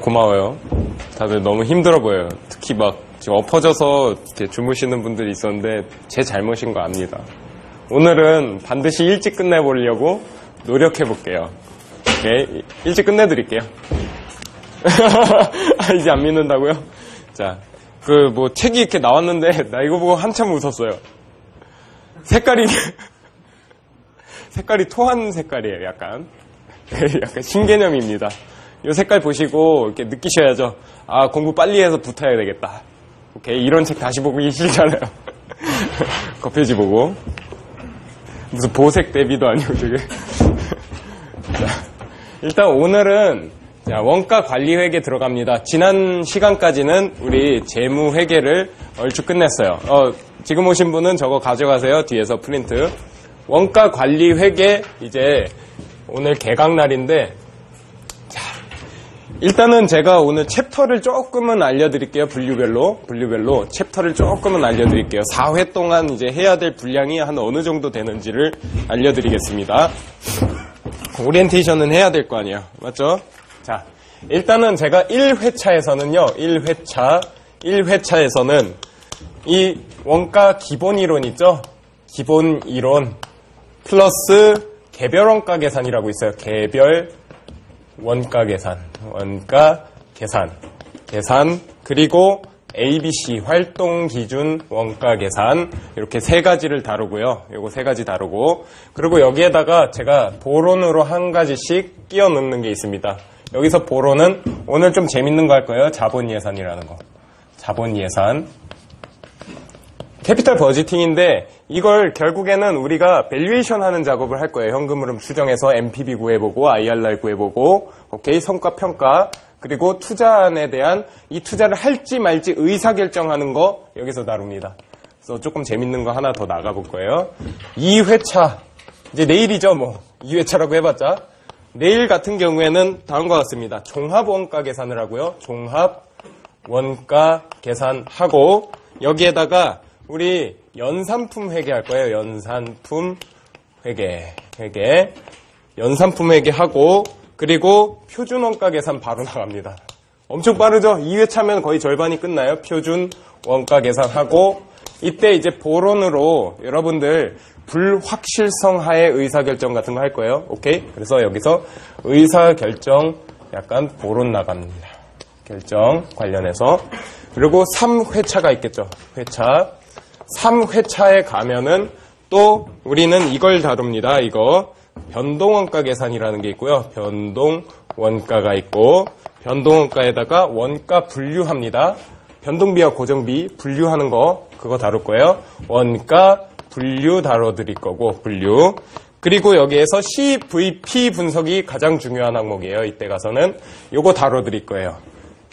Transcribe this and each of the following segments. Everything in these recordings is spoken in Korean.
고마워요. 다들 너무 힘들어 보여요. 특히 막 지금 엎어져서 이렇게 주무시는 분들이 있었는데 제 잘못인 거 압니다. 오늘은 반드시 일찍 끝내보려고 노력해볼게요. 오케이? 일찍 끝내드릴게요. 이제 안 믿는다고요? 자, 책이 이렇게 나왔는데, 나 이거 보고 한참 웃었어요. 색깔이 토한 색깔이에요, 약간. 약간 신개념입니다. 이 색깔 보시고, 이렇게 느끼셔야죠. 아, 공부 빨리 해서 붙어야 되겠다. 오케이, 이런 책 다시 보기 싫잖아요. 겉표지 보고. 무슨 보색 대비도 아니고, 저게. 자, 일단 오늘은, 원가 관리 회계 들어갑니다. 지난 시간까지는 우리 재무 회계를 얼추 끝냈어요. 지금 오신 분은 저거 가져가세요. 뒤에서 프린트. 원가 관리 회계 이제 오늘 개강 날인데, 자, 일단은 제가 오늘 챕터를 조금은 알려드릴게요. 분류별로 챕터를 조금은 알려드릴게요. 4회 동안 이제 해야 될 분량이 한 어느 정도 되는지를 알려드리겠습니다. 오리엔테이션은 해야 될 거 아니에요. 맞죠? 자, 일단은 제가 1회차에서는요, 1회차에서는 이 원가 기본 이론 있죠? 기본 이론 플러스 개별 원가 계산이라고 있어요. 개별 원가 계산, 그리고 ABC 활동 기준 원가 계산 이렇게 세 가지를 다루고요. 요거 세 가지 다루고 그리고 여기에다가 제가 보론으로 한 가지씩 끼워 넣는 게 있습니다. 여기서 보론은 오늘 좀 재밌는 거 할 거예요. 자본 예산이라는 거. 자본 예산. 캐피탈 버지팅인데 이걸 결국에는 우리가 밸류에이션 하는 작업을 할 거예요. 현금 흐름 추정해서 NPV 구해보고 IRR 구해보고 오케이 성과 평가 그리고 투자안에 대한 이 투자를 할지 말지 의사결정하는 거 여기서 다룹니다. 그래서 조금 재밌는 거 하나 더 나가볼 거예요. 2회차 이제 내일이죠. 2회차라고 해봤자 내일 같은 경우에는 다음과 같습니다. 종합 원가 계산을 하고요. 종합 원가 계산하고 여기에다가 우리 연산품 회계할 거예요. 연산품 회계하고 그리고 표준 원가 계산 바로 나갑니다. 엄청 빠르죠? 2회차면 거의 절반이 끝나요. 표준 원가 계산하고 이때 이제 보론으로 여러분들 불확실성 하에 의사결정 같은 거 할 거예요. 오케이? 그래서 여기서 의사결정 약간 보론 나갑니다. 결정 관련해서. 그리고 3회차가 있겠죠. 3회차에 가면은 또 우리는 이걸 다룹니다. 이거 변동원가 계산이라는 게 있고요. 변동원가가 있고 변동원가에다가 원가 분류합니다. 변동비와 고정비 분류하는 거 그거 다룰 거예요. 원가 분류 다뤄드릴 거고 분류. 그리고 여기에서 CVP 분석이 가장 중요한 항목이에요. 이때 가서는 요거 다뤄드릴 거예요.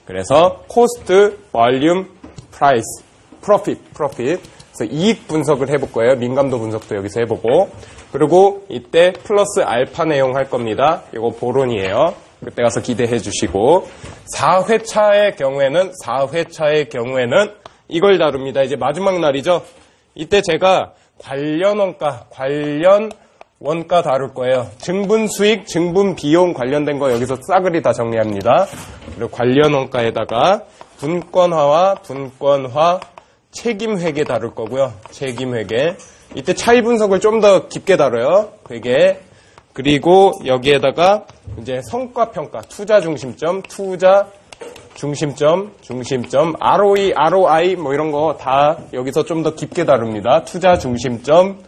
그래서 코스트, 볼륨, 프라이스, 프로핏. 그래서 이익 분석을 해볼 거예요. 민감도 분석도 여기서 해보고. 그리고 이때 플러스 알파 내용 할 겁니다. 이거 보론이에요. 그때 가서 기대해 주시고. 4회차의 경우에는 이걸 다룹니다. 이제 마지막 날이죠. 이때 제가 관련 원가 다룰 거예요. 증분 수익, 증분 비용 관련된 거 여기서 싸그리 다 정리합니다. 그리고 관련 원가에다가 분권화 책임 회계 다룰 거고요. 책임 회계. 이때 차이 분석을 좀 더 깊게 다뤄요. 회계. 그리고 여기에다가 이제 성과 평가, 투자 중심점, ROE, ROI 뭐 이런 거 다 여기서 좀 더 깊게 다룹니다. 투자 중심점,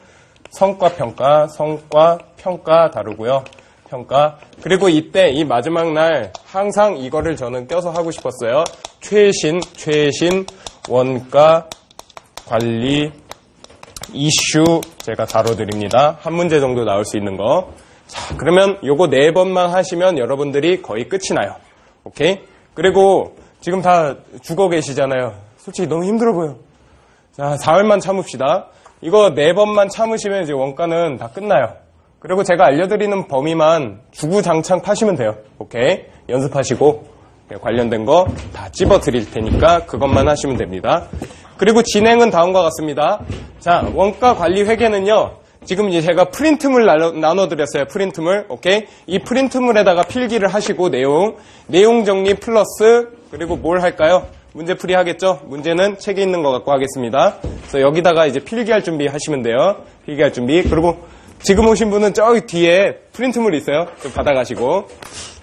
성과 평가 다루고요. 그리고 이때 이 마지막 날 항상 이거를 저는 껴서 하고 싶었어요. 최신 원가 관리 이슈 제가 다뤄드립니다. 한 문제 정도 나올 수 있는 거. 자, 그러면 요거 4번만 하시면 여러분들이 거의 끝이 나요. 오케이? 그리고 지금 다 죽어 계시잖아요. 솔직히 너무 힘들어 보여. 자, 4월만 참읍시다. 이거 4번만 참으시면 이제 원가는 다 끝나요. 그리고 제가 알려드리는 범위만 주구장창 파시면 돼요. 오케이? 연습하시고 관련된 거 다 찝어드릴 테니까 그것만 하시면 됩니다. 그리고 진행은 다음과 같습니다. 자, 원가 관리 회계는요. 지금 이제 제가 프린트물 나눠드렸어요. 프린트물. 오케이? 이 프린트물에다가 필기를 하시고 내용 정리 플러스 그리고 뭘 할까요? 문제풀이 하겠죠? 문제는 책에 있는 거 갖고 하겠습니다. 그래서 여기다가 이제 필기할 준비 하시면 돼요. 필기할 준비. 그리고 지금 오신 분은 저기 뒤에 프린트물 있어요. 좀 받아가시고.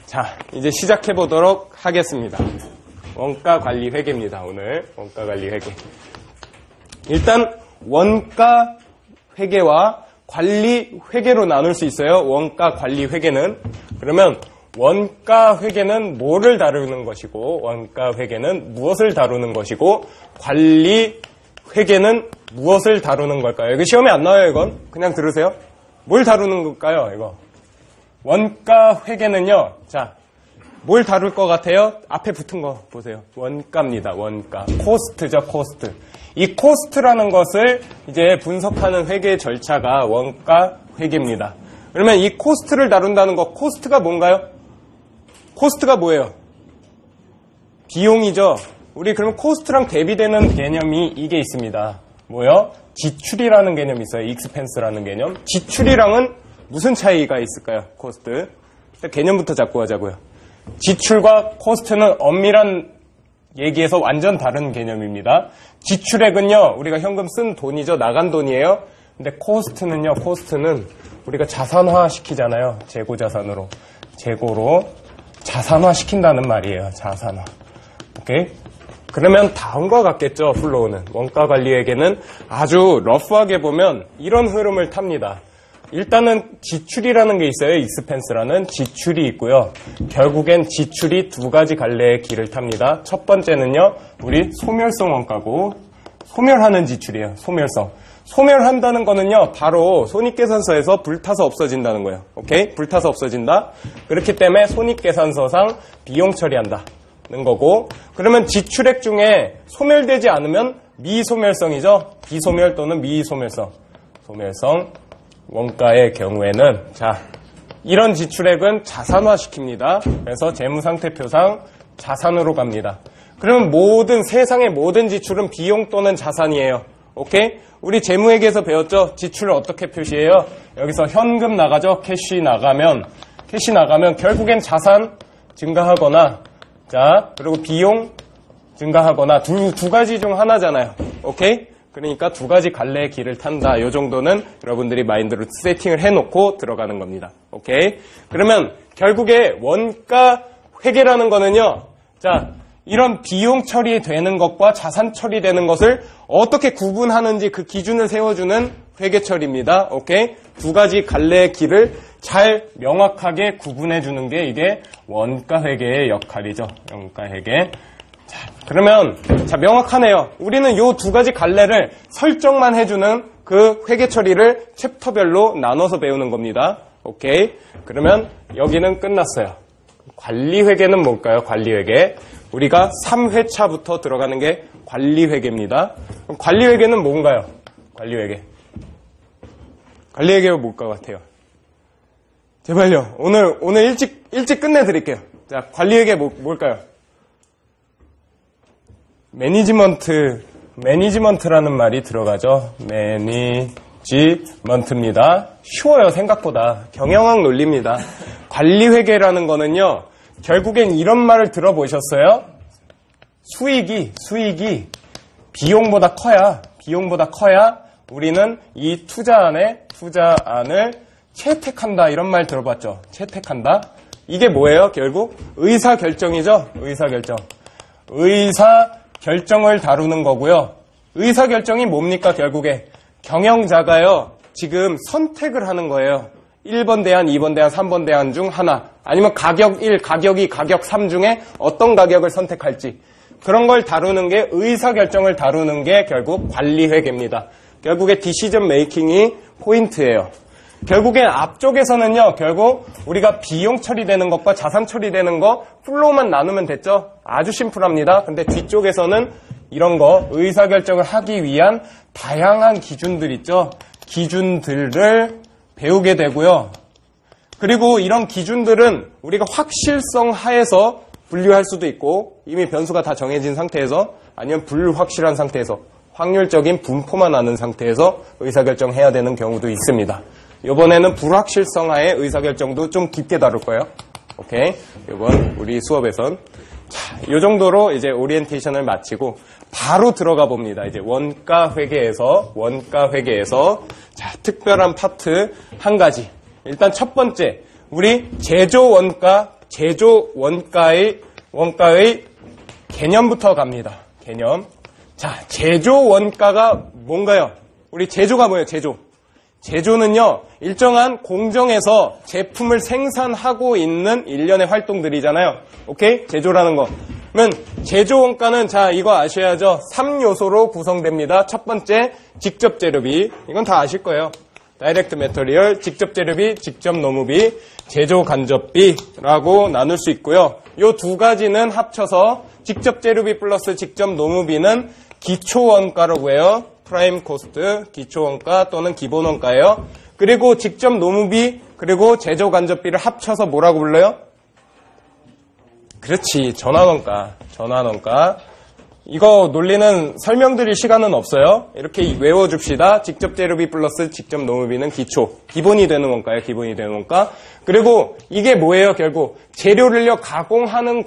자, 이제 시작해 보도록 하겠습니다. 원가 관리 회계입니다. 오늘 원가 관리 회계. 일단 원가 회계와 관리 회계로 나눌 수 있어요. 원가 관리 회계는. 그러면 원가 회계는 뭐를 다루는 것이고 원가 회계는 무엇을 다루는 것이고 관리 회계는 무엇을 다루는 걸까요? 이거 시험에 안 나와요. 이건 그냥 들으세요. 뭘 다루는 걸까요? 이거 원가 회계는요. 자, 뭘 다룰 것 같아요? 앞에 붙은 거 보세요. 원가입니다. 원가. 코스트죠. 코스트. 이 코스트라는 것을 이제 분석하는 회계 절차가 원가 회계입니다. 그러면 이 코스트를 다룬다는 거, 코스트가 뭔가요? 코스트가 뭐예요? 비용이죠. 우리 그러면 코스트랑 대비되는 개념이 이게 있습니다. 뭐요? 지출이라는 개념이 있어요. 익스펜스라는 개념. 지출이랑은 무슨 차이가 있을까요? 코스트. 개념부터 잡고 하자고요. 지출과 코스트는 엄밀한 얘기에서 완전 다른 개념입니다. 지출액은요, 우리가 현금 쓴 돈이죠. 나간 돈이에요. 근데 코스트는요, 코스트는 우리가 자산화 시키잖아요. 재고자산으로. 재고로 자산화 시킨다는 말이에요. 자산화. 오케이? 그러면 다음과 같겠죠. 플로우는. 원가 관리에게는 아주 러프하게 보면 이런 흐름을 탑니다. 일단은 지출이라는 게 있어요. 익스펜스라는 지출이 있고요. 결국엔 지출이 두 가지 갈래의 길을 탑니다. 첫 번째는요. 우리 소멸성 원가고 소멸하는 지출이에요. 소멸성. 소멸한다는 거는요. 바로 손익계산서에서 불타서 없어진다는 거예요. 오케이? 불타서 없어진다. 그렇기 때문에 손익계산서상 비용 처리한다는 거고 그러면 지출액 중에 소멸되지 않으면 미소멸성이죠. 비소멸 또는 미소멸성. 소멸성. 원가의 경우에는 자 이런 지출액은 자산화시킵니다. 그래서 재무상태표상 자산으로 갑니다. 그러면 세상의 모든 지출은 비용 또는 자산이에요. 오케이? 우리 재무회계에서 배웠죠? 지출을 어떻게 표시해요? 여기서 현금 나가죠? 캐시 나가면 결국엔 자산 증가하거나 자 그리고 비용 증가하거나 두 가지 중 하나잖아요. 오케이? 그러니까 두 가지 갈래의 길을 탄다. 이 정도는 여러분들이 마인드로 세팅을 해놓고 들어가는 겁니다. 오케이? 그러면 결국에 원가 회계라는 거는요. 자, 이런 비용 처리되는 것과 자산 처리되는 것을 어떻게 구분하는지 그 기준을 세워주는 회계 처리입니다. 오케이? 두 가지 갈래의 길을 잘 명확하게 구분해주는 게 이게 원가 회계의 역할이죠. 원가 회계. 자, 그러면 명확하네요. 우리는 요 두 가지 갈래를 설정만 해주는 그 회계 처리를 챕터별로 나눠서 배우는 겁니다. 오케이. 그러면 여기는 끝났어요. 관리 회계는 뭘까요? 관리 회계. 우리가 3회차부터 들어가는 게 관리 회계입니다. 관리 회계는 뭔가요? 관리 회계. 관리 회계가 뭘 것 같아요? 제발요. 오늘 일찍 끝내드릴게요. 자, 관리 회계 뭘까요? 매니지먼트라는 말이 들어가죠. 매니지먼트입니다. 쉬워요, 생각보다. 경영학 논리입니다. 관리회계라는 거는요, 결국엔 이런 말을 들어보셨어요? 수익이 비용보다 커야 우리는 이 투자안을 채택한다. 이런 말 들어봤죠? 채택한다. 이게 뭐예요, 결국? 의사결정이죠? 의사결정을 다루는 거고요. 의사결정이 뭡니까, 결국에? 경영자가요, 지금 선택을 하는 거예요. 1번 대안, 2번 대안, 3번 대안 중 하나. 아니면 가격 1, 가격 2, 가격 3 중에 어떤 가격을 선택할지. 그런 걸 다루는 게 의사결정을 다루는 게 결국 관리회계입니다. 결국에 디시전 메이킹이 포인트예요. 결국엔 앞쪽에서는요, 결국 우리가 비용 처리되는 것과 자산 처리되는 거 플로우만 나누면 됐죠? 아주 심플합니다. 근데 뒤쪽에서는 이런 거 의사결정을 하기 위한 다양한 기준들 있죠? 기준들을 배우게 되고요. 그리고 이런 기준들은 우리가 확실성 하에서 분류할 수도 있고 이미 변수가 다 정해진 상태에서 아니면 불확실한 상태에서 확률적인 분포만 아는 상태에서 의사결정해야 되는 경우도 있습니다. 이번에는 불확실성하에 의사결정도 좀 깊게 다룰 거예요. 오케이. 이번 우리 수업에선. 자, 이 정도로 이제 오리엔테이션을 마치고 바로 들어가 봅니다. 이제 원가 회계에서 자, 특별한 파트 한 가지. 일단 첫 번째, 우리 제조 원가의 개념부터 갑니다. 개념. 자, 제조 원가가 뭔가요? 우리 제조가 뭐예요? 제조는요, 일정한 공정에서 제품을 생산하고 있는 일련의 활동들이잖아요. 오케이? 제조라는 거. 그러면 제조 원가는 자, 이거 아셔야죠. 3요소로 구성됩니다. 첫 번째, 직접 재료비. 이건 다 아실 거예요. 다이렉트 매터리얼, 직접 재료비, 직접 노무비, 제조 간접비라고 나눌 수 있고요. 요 두 가지는 합쳐서 직접 재료비 플러스 직접 노무비는 기초 원가라고 해요. 프라임 코스트, 기초 원가 또는 기본 원가예요. 그리고 직접 노무비 그리고 제조 간접비를 합쳐서 뭐라고 불러요? 그렇지, 전환원가. 이거 논리는 설명드릴 시간은 없어요. 이렇게 외워줍시다. 직접 재료비 플러스 직접 노무비는 기본이 되는 원가예요. 기본이 되는 원가. 그리고 이게 뭐예요? 결국 재료를요 가공하는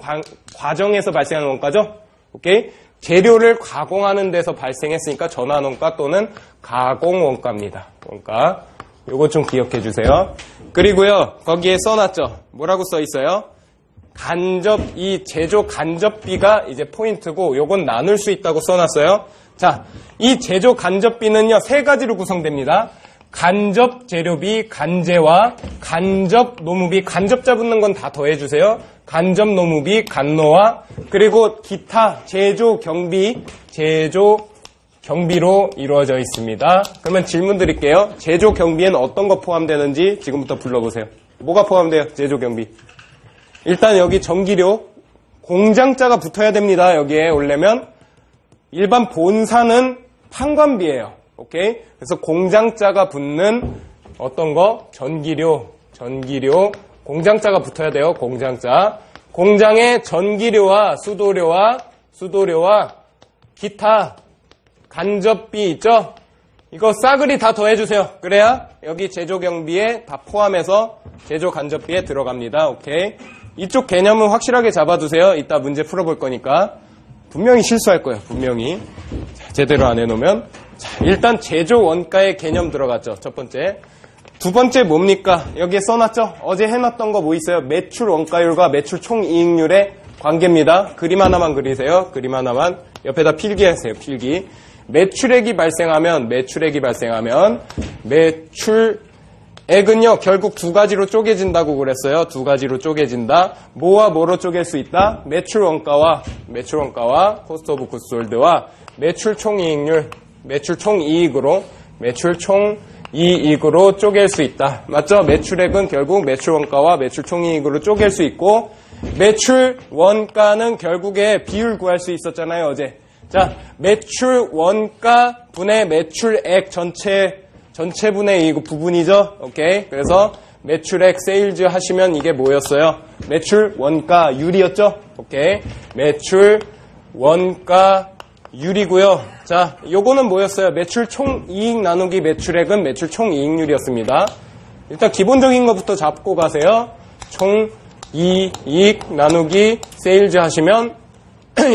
과정에서 발생하는 원가죠. 오케이? 재료를 가공하는 데서 발생했으니까 전환원가 또는 가공원가입니다. 원가. 요거 좀 기억해 주세요. 그리고요, 거기에 써놨죠. 뭐라고 써 있어요? 이 제조 간접비가 이제 포인트고, 요건 나눌 수 있다고 써놨어요. 자, 이 제조 간접비는요, 세 가지로 구성됩니다. 간접 재료비, 간재와 간접 노무비, 간접자 붙는 건 다 더해주세요. 간접 노무비, 간노와, 그리고 기타 제조 경비로 이루어져 있습니다. 그러면 질문 드릴게요. 제조 경비엔 어떤 거 포함되는지 지금부터 불러보세요. 뭐가 포함돼요? 제조 경비. 일단 여기 전기료, 공장자가 붙어야 됩니다. 여기에 오려면. 일반 본사는 판관비예요. 오케이? 그래서 공장자가 붙는 어떤 거? 전기료, 공장자가 붙어야 돼요. 공장자. 공장의 전기료와 수도료와 기타 간접비 있죠? 이거 싸그리 다 더해주세요. 그래야 여기 제조 경비에 다 포함해서 제조 간접비에 들어갑니다. 오케이? 이쪽 개념은 확실하게 잡아두세요. 이따 문제 풀어볼 거니까. 분명히 실수할 거예요. 분명히. 자, 제대로 안 해놓으면. 자, 일단 제조 원가의 개념 들어갔죠. 첫 번째. 두 번째 뭡니까? 여기에 써놨죠? 어제 해놨던 거 뭐 있어요? 매출 원가율과 매출 총이익률의 관계입니다. 그림 하나만 그리세요. 그림 하나만. 옆에다 필기하세요. 필기. 매출액이 발생하면 매출액은요 결국 두 가지로 쪼개진다고 그랬어요. 두 가지로 쪼개진다. 뭐와 뭐로 쪼갤 수 있다? 매출 원가와 코스트 오브 굿즈 솔드와 매출 총이익률, 매출 총이익으로 쪼갤 수 있다. 맞죠? 매출액은 결국 매출 원가와 매출 총이익으로 쪼갤 수 있고, 매출 원가는 결국에 비율 구할 수 있었잖아요, 어제. 자, 매출 원가 분의 매출액 전체분의 이거 부분이죠. 오케이. 그래서 매출액 세일즈 하시면 이게 뭐였어요? 매출 원가율이었죠. 오케이. 매출 원가율이고요. 자, 요거는 뭐였어요? 매출 총이익 나누기 매출액은 매출 총이익률이었습니다. 일단 기본적인 것부터 잡고 가세요. 총이익 나누기 세일즈 하시면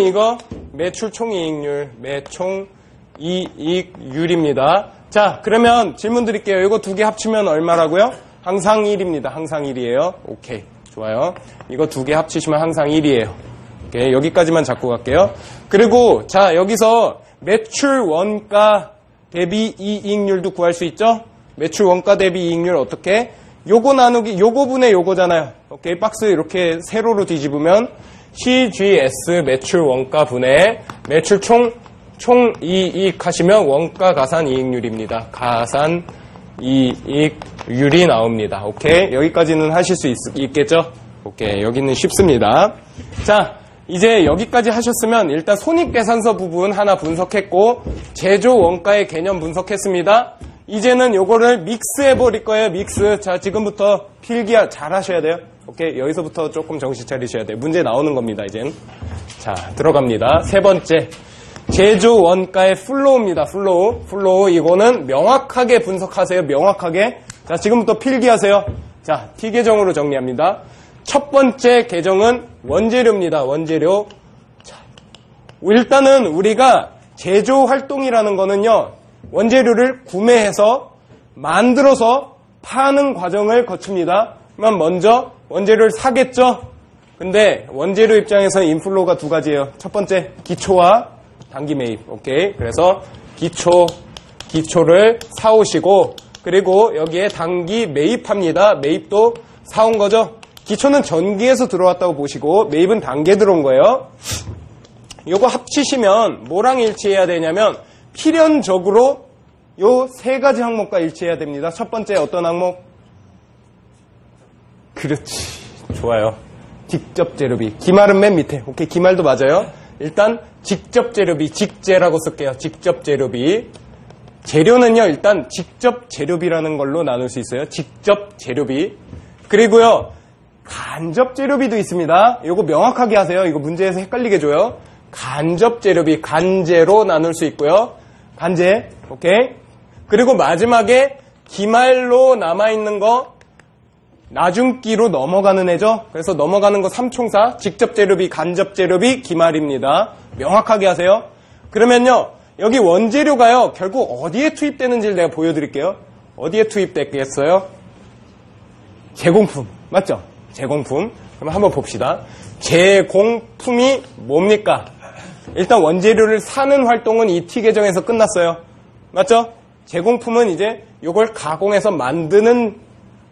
이거 매출 총이익률입니다. 자, 그러면 질문 드릴게요. 이거 두 개 합치면 얼마라고요? 항상 1입니다. 항상 1이에요. 오케이. 좋아요. 이거 두 개 합치시면 항상 1이에요. 오케이. 여기까지만 잡고 갈게요. 그리고 자, 여기서 매출 원가 대비 이익률도 구할 수 있죠? 매출 원가 대비 이익률 어떻게? 요거 나누기, 요거 분의 요거잖아요. 오케이. 박스 이렇게 세로로 뒤집으면 CGS 매출 원가 분의 매출 총이익 하시면 원가 가산 이익률입니다. 가산 이익률이 나옵니다. 오케이. 여기까지는 하실 수 있겠죠? 오케이. 여기는 쉽습니다. 자, 이제 여기까지 하셨으면 일단 손익계산서 부분 하나 분석했고, 제조 원가의 개념 분석했습니다. 이제는 요거를 믹스해 버릴 거예요. 믹스. 자, 지금부터 필기 잘 하셔야 돼요. 오케이. 여기서부터 조금 정신 차리셔야 돼요. 문제 나오는 겁니다, 이젠. 자, 들어갑니다. 세 번째. 제조 원가의 플로우입니다. 플로우. 이거는 명확하게 분석하세요. 명확하게. 자, 지금부터 필기하세요. 자, T 계정으로 정리합니다. 첫 번째 계정은 원재료입니다. 원재료. 자, 일단은 우리가 제조 활동이라는 거는요, 원재료를 구매해서 만들어서 파는 과정을 거칩니다. 그러면 먼저 원재료를 사겠죠? 근데 원재료 입장에서 인플로우가 두 가지예요. 첫 번째, 기초와 단기 매입. 오케이. 그래서 기초를 사오시고, 그리고 여기에 단기 매입합니다. 매입도 사온 거죠. 기초는 전기에서 들어왔다고 보시고, 매입은 단기에 들어온 거예요. 요거 합치시면 뭐랑 일치해야 되냐면, 필연적으로 요 세 가지 항목과 일치해야 됩니다. 첫 번째 어떤 항목? 그렇지. 좋아요. 직접 재료비. 기말은 맨 밑에. 오케이. 기말도 맞아요. 일단 직접 재료비, 직재라고 쓸게요. 직접 재료비. 재료는요, 일단 직접 재료비라는 걸로 나눌 수 있어요. 직접 재료비. 그리고요, 간접 재료비도 있습니다. 이거 명확하게 하세요. 이거 문제에서 헷갈리게 줘요. 간접 재료비, 간재로 나눌 수 있고요. 간재. 오케이. 그리고 마지막에 기말로 남아있는 거, 나중기로 넘어가는 애죠. 그래서 넘어가는 거 3총사, 직접 재료비, 간접 재료비, 기말입니다. 명확하게 하세요. 그러면요, 여기 원재료가요, 결국 어디에 투입되는지를 내가 보여드릴게요. 어디에 투입됐겠어요? 제공품. 맞죠? 제공품. 그럼 한번 봅시다. 제공품이 뭡니까? 일단 원재료를 사는 활동은 이 T 계정에서 끝났어요. 맞죠? 제공품은 이제 이걸 가공해서 만드는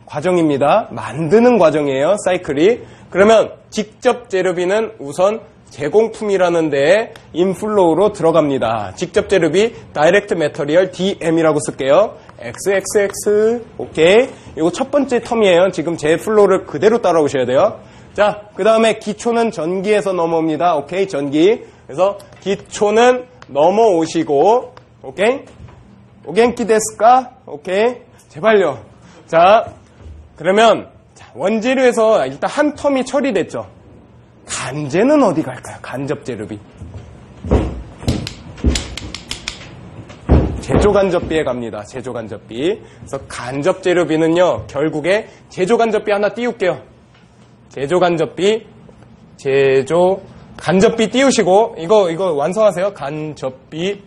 과정입니다. 만드는 과정이에요. 사이클이. 그러면 직접 재료비는 우선 제공품이라는 데에 인플로우로 들어갑니다. 직접 재료비 다이렉트 매터리얼 DM이라고 쓸게요. XXX. 오케이. 이거 첫 번째 텀이에요. 지금 제 플로우를 그대로 따라오셔야 돼요. 자, 그 다음에 기초는 전기에서 넘어옵니다. 오케이. 전기. 그래서 기초는 넘어오시고, 오케이. 오겐키 데스까? 오케이. 제발요. 자, 그러면 원재료에서 일단 한 텀이 처리됐죠. 간재는 어디 갈까요? 간접 재료비. 제조간접비에 갑니다. 제조간접비. 그래서 간접 재료비는요, 결국에 제조간접비 하나 띄울게요. 제조간접비, 간접비 띄우시고, 이거 완성하세요. 간접비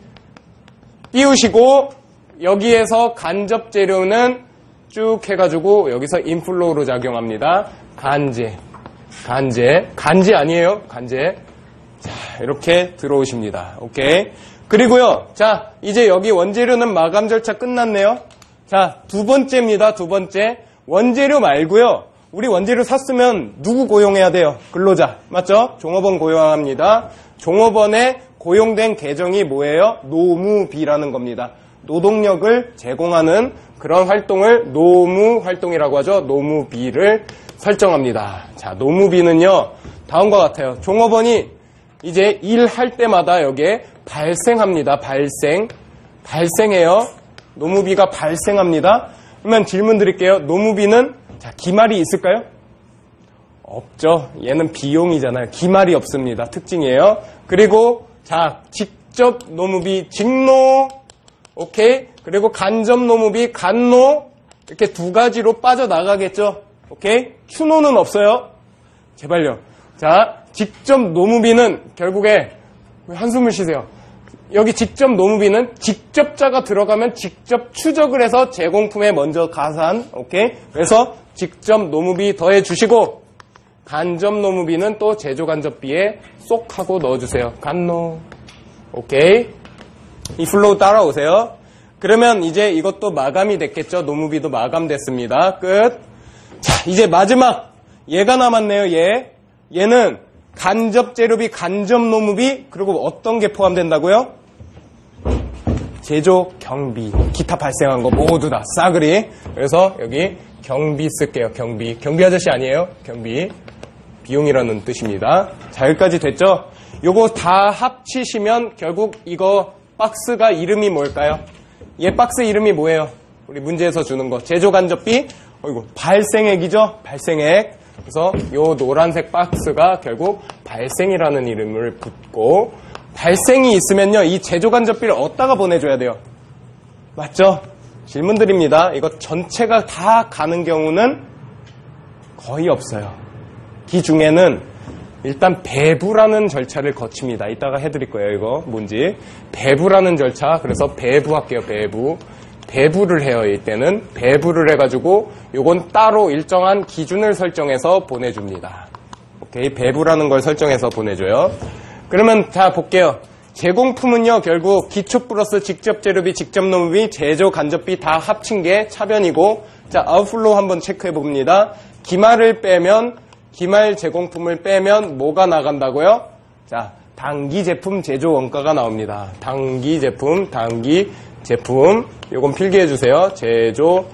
띄우시고, 여기에서 간접 재료는 쭉 해가지고 여기서 인플로우로 작용합니다. 간재 아니에요. 간재. 자, 이렇게 들어오십니다. 오케이. 그리고요, 자, 이제 여기 원재료는 마감 절차 끝났네요. 자, 두 번째입니다. 두 번째. 원재료 말고요, 우리 원재료 샀으면 누구 고용해야 돼요? 근로자. 맞죠? 종업원 고용합니다. 종업원에 고용된 계정이 뭐예요? 노무비라는 겁니다. 노동력을 제공하는 그런 활동을 노무 활동이라고 하죠. 노무비를 설정합니다. 자, 노무비는요, 다음과 같아요. 종업원이 이제 일할 때마다 여기에 발생합니다. 발생해요. 노무비가 발생합니다. 그러면 질문 드릴게요. 노무비는, 자, 기말이 있을까요? 없죠. 얘는 비용이잖아요. 기말이 없습니다. 특징이에요. 그리고, 자, 직접 노무비, 직노, 오케이. 그리고 간접 노무비, 간노. 이렇게 두 가지로 빠져나가겠죠. 오케이. 추노는 없어요. 제발요. 자, 직접 노무비는 결국에, 한숨을 쉬세요. 여기 직접 노무비는 직접자가 들어가면 직접 추적을 해서 제공품에 먼저 가산. 오케이. 그래서 직접 노무비 더해 주시고, 간접 노무비는 또 제조간접비에 쏙 하고 넣어주세요. 간노. 오케이. 이 플로우 따라오세요. 그러면 이제 이것도 마감이 됐겠죠. 노무비도 마감됐습니다. 끝. 자, 이제 마지막. 얘가 남았네요. 얘는 간접 재료비, 간접 노무비, 그리고 어떤 게 포함된다고요? 제조 경비. 기타 발생한 거 모두 다 싸그리. 그래서 여기 경비 쓸게요. 경비 아저씨 아니에요? 경비. 비용이라는 뜻입니다. 자, 여기까지 됐죠? 요거 다 합치시면 결국 이거 박스가 이름이 뭘까요? 얘 박스 이름이 뭐예요? 우리 문제에서 주는 거. 제조간접비, 발생액이죠? 발생액. 그래서 요 노란색 박스가 결국 발생이라는 이름을 붙고, 발생이 있으면요, 이 제조간접비를 어디다가 보내줘야 돼요? 맞죠? 질문 드립니다. 이거 전체가 다 가는 경우는 거의 없어요. 기 중에는 일단 배부라는 절차를 거칩니다. 이따가 해드릴 거예요. 이거 뭔지. 배부라는 절차. 그래서 배부할게요. 배부를 해요. 이때는 배부를 해가지고 요건 따로 일정한 기준을 설정해서 보내줍니다. 오케이, 배부라는 걸 설정해서 보내줘요. 그러면 자 볼게요. 제공품은요, 결국 기초 플러스 직접 재료비, 직접 노무비, 제조 간접비 다 합친 게 차변이고, 자 아웃플로우 한번 체크해 봅니다. 기말을 빼면, 기말 제공품을 빼면 뭐가 나간다고요? 자, 단기 제품 제조 원가가 나옵니다. 단기 제품. 요건 필기해 주세요. 제조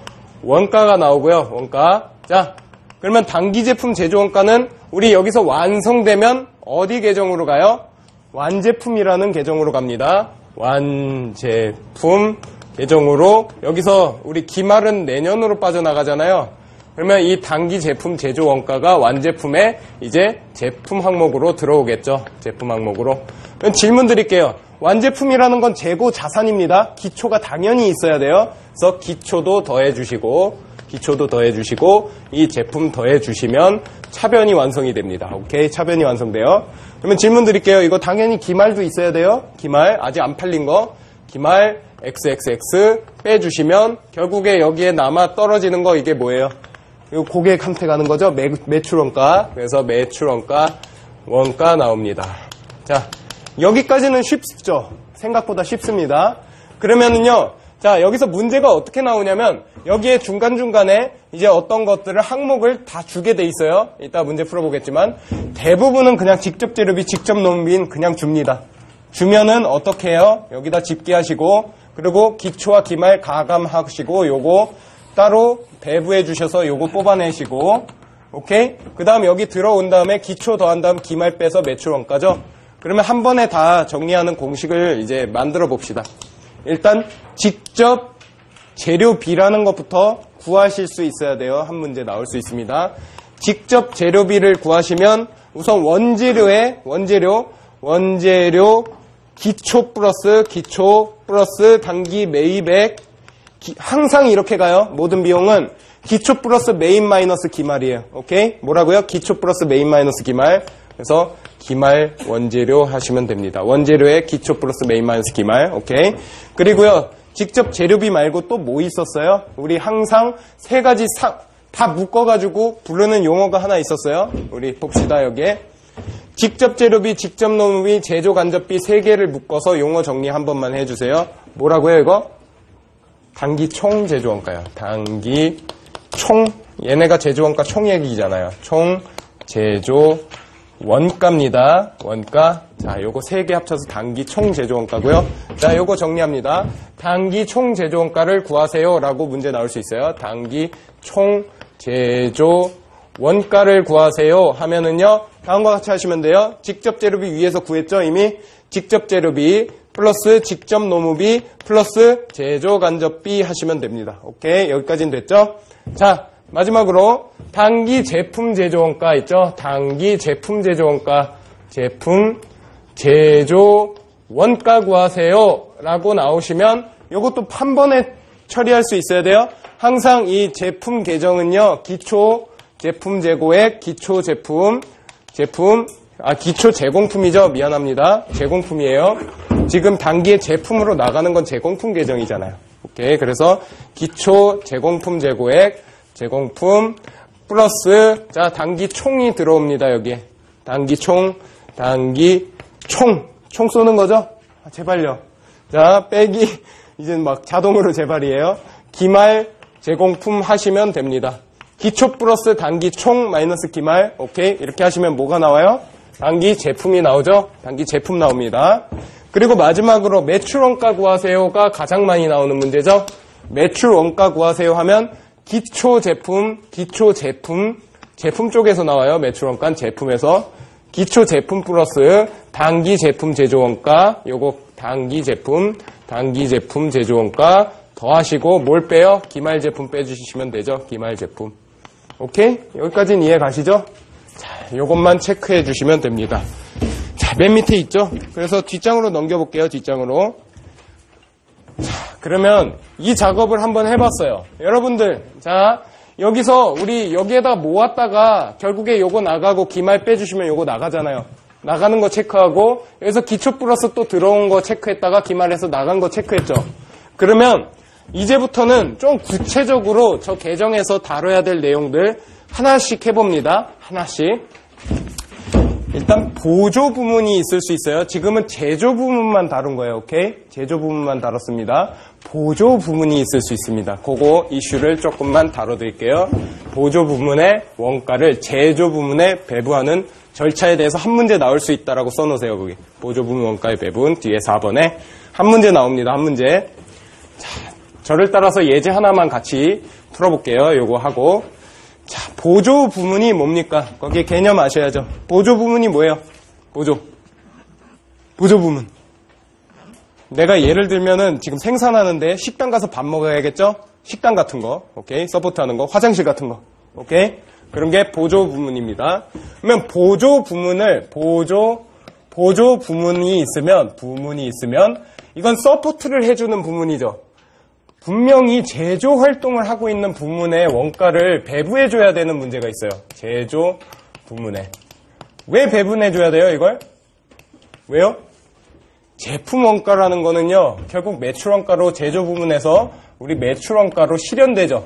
원가가 나오고요. 원가. 자, 그러면 단기 제품 제조 원가는 우리 여기서 완성되면 어디 계정으로 가요? 완제품이라는 계정으로 갑니다. 완제품 계정으로. 여기서 우리 기말은 내년으로 빠져나가잖아요. 그러면 이 단기 제품 제조 원가가 완제품의 이제 제품 항목으로 들어오겠죠. 제품 항목으로. 그럼 질문 드릴게요. 완제품이라는 건 재고 자산입니다. 기초가 당연히 있어야 돼요. 그래서 기초도 더해주시고 이 제품 더해주시면 차변이 완성이 됩니다. 오케이, 차변이 완성돼요. 그러면 질문 드릴게요. 이거 당연히 기말도 있어야 돼요. 기말, 아직 안 팔린 거. 기말 XXX 빼주시면 결국에 여기에 남아 떨어지는 거 이게 뭐예요? 이거 고객한테 가는 거죠. 매출원가. 그래서 매출원가 나옵니다. 자, 여기까지는 쉽죠. 생각보다 쉽습니다. 그러면은요, 자, 여기서 문제가 어떻게 나오냐면 여기에 중간중간에 이제 어떤 것들을 항목을 다 주게 돼 있어요. 이따 문제 풀어보겠지만 대부분은 그냥 직접 재료비, 직접 노무비는 그냥 줍니다. 주면은 어떻게 해요? 여기다 집계하시고 그리고 기초와 기말 가감하시고 요거 따로 배부해 주셔서 요거 뽑아내시고 오케이? 그 다음 여기 들어온 다음에 기초 더한 다음 기말 빼서 매출원가죠? 그러면 한 번에 다 정리하는 공식을 이제 만들어 봅시다. 일단 직접 재료비라는 것부터 구하실 수 있어야 돼요. 한 문제 나올 수 있습니다. 직접 재료비를 구하시면 우선 원재료 기초 플러스 단기 매입액 항상 이렇게 가요. 모든 비용은 기초 플러스 메인 마이너스 기말이에요. 오케이? 뭐라고요? 기초 플러스 메인 마이너스 기말. 그래서 기말 원재료 하시면 됩니다. 원재료의 기초 플러스 메인 마이너스 기말. 오케이? 그리고요. 직접 재료비 말고 또 뭐 있었어요? 우리 항상 세 가지 다 묶어가지고 부르는 용어가 하나 있었어요. 우리 봅시다. 여기에 직접 재료비, 직접 노무비, 제조 간접비 세 개를 묶어서 용어 정리 한 번만 해주세요. 뭐라고요 이거? 단기 총 제조원가요. 단기 총, 얘네가 제조원가 총 얘기잖아요. 총 제조 원가입니다. 원가. 자, 요거 세 개 합쳐서 단기 총 제조원가고요. 자, 요거 정리합니다. 단기 총 제조원가를 구하세요 라고 문제 나올 수 있어요. 단기 총 제조 원가를 구하세요 하면은요, 다음과 같이 하시면 돼요. 직접 재료비 위에서 구했죠, 이미? 직접 재료비 플러스 직접 노무비 플러스 제조 간접비 하시면 됩니다. 오케이, 여기까지는 됐죠? 자, 마지막으로 단기 제품 제조원가 있죠? 단기 제품 제조원가, 제품 제조 원가 구하세요 라고 나오시면 이것도 한 번에 처리할 수 있어야 돼요. 항상 이 제품 계정은요, 기초 제품 재고액, 기초 제공품이죠. 미안합니다. 제공품이에요. 지금 단기의 제품으로 나가는 건 제공품 계정이잖아요. 오케이. 그래서 기초 제공품 재고액, 제공품 플러스 자 단기 총이 들어옵니다. 여기에 단기 총 쏘는 거죠? 아, 제발요. 자 빼기 이제 막 자동으로 제발이에요. 기말 제공품 하시면 됩니다. 기초 플러스 단기 총 마이너스 기말. 오케이. 이렇게 하시면 뭐가 나와요? 단기 제품이 나오죠? 단기 제품 나옵니다. 그리고 마지막으로 매출원가 구하세요가 가장 많이 나오는 문제죠? 매출원가 구하세요 하면 기초 제품 쪽에서 나와요. 매출원가는 제품에서. 기초 제품 플러스 단기 제품 제조원가, 요거 단기 제품 제조원가 더하시고 뭘 빼요? 기말 제품 빼주시면 되죠. 기말 제품. 오케이? 여기까지는 이해 가시죠? 자, 요것만 체크해 주시면 됩니다. 자, 자, 맨 밑에 있죠? 그래서 뒷장으로 넘겨볼게요, 뒷장으로. 자, 그러면 이 작업을 한번 해봤어요. 여러분들, 자, 여기서 우리 여기에다 모았다가 결국에 요거 나가고 기말 빼주시면 요거 나가잖아요. 나가는 거 체크하고 여기서 기초 플러스 또 들어온 거 체크했다가 기말해서 나간 거 체크했죠. 그러면 이제부터는 좀 구체적으로 저 계정에서 다뤄야 될 내용들 하나씩 해봅니다. 하나씩. 일단 보조 부문이 있을 수 있어요. 지금은 제조 부문만 다룬 거예요. 오케이? 제조 부문만 다뤘습니다. 보조 부문이 있을 수 있습니다. 그거 이슈를 조금만 다뤄드릴게요. 보조 부문의 원가를 제조 부문에 배부하는 절차에 대해서 한 문제 나올 수 있다라고 써놓으세요. 거기 보조 부문 원가의 배분 뒤에 4번에 한 문제 나옵니다. 한 문제. 자, 저를 따라서 예제 하나만 같이 풀어볼게요. 요거 하고. 자, 보조 부문이 뭡니까? 거기에 개념 아셔야죠. 보조 부문이 뭐예요? 보조 부문. 내가 예를 들면은 지금 생산하는데 식당 가서 밥 먹어야겠죠? 식당 같은 거, 오케이? 서포트하는 거, 화장실 같은 거, 오케이? 그런 게 보조 부문입니다. 그러면 보조 부문이 있으면 이건 서포트를 해주는 부문이죠. 분명히 제조 활동을 하고 있는 부문의 원가를 배부해줘야 되는 문제가 있어요. 제조 부문에. 왜 배분해줘야 돼요, 이걸? 왜요? 제품 원가라는 거는요, 결국 매출 원가로 제조 부문에서 우리 매출 원가로 실현되죠.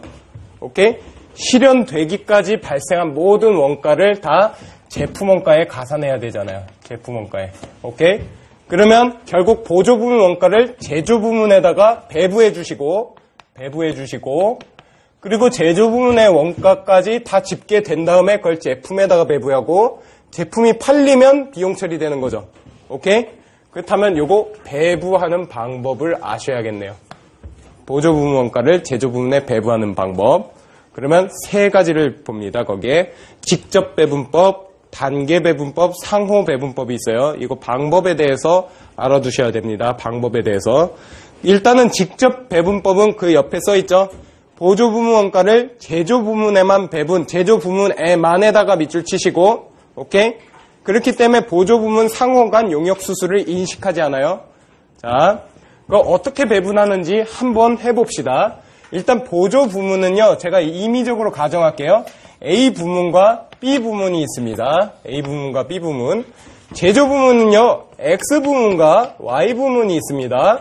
오케이? 실현되기까지 발생한 모든 원가를 다 제품 원가에 가산해야 되잖아요. 제품 원가에. 오케이? 그러면 결국 보조 부문 원가를 제조 부문에다가 배부해 주시고 그리고 제조 부문의 원가까지 다 집계된 다음에 그걸 제품에다가 배부하고 제품이 팔리면 비용 처리되는 거죠. 오케이? 그렇다면 요거 배부하는 방법을 아셔야겠네요. 보조 부문 원가를 제조 부문에 배부하는 방법. 그러면 세 가지를 봅니다. 거기에 직접 배분법, 단계 배분법, 상호 배분법이 있어요. 이거 방법에 대해서 알아두셔야 됩니다. 방법에 대해서. 일단은 직접 배분법은 그 옆에 써있죠. 보조 부문 원가를 제조 부문에만 배분, 제조 부문에만에다가 밑줄 치시고, 오케이? 그렇기 때문에 보조 부문 상호 간 용역 수수를 인식하지 않아요. 자, 그거 어떻게 배분하는지 한번 해봅시다. 일단 보조 부문은요, 제가 임의적으로 가정할게요. A 부문과 B 부문이 있습니다. A 부문과 B 부문. 제조 부문은요, X 부문과 Y 부문이 있습니다.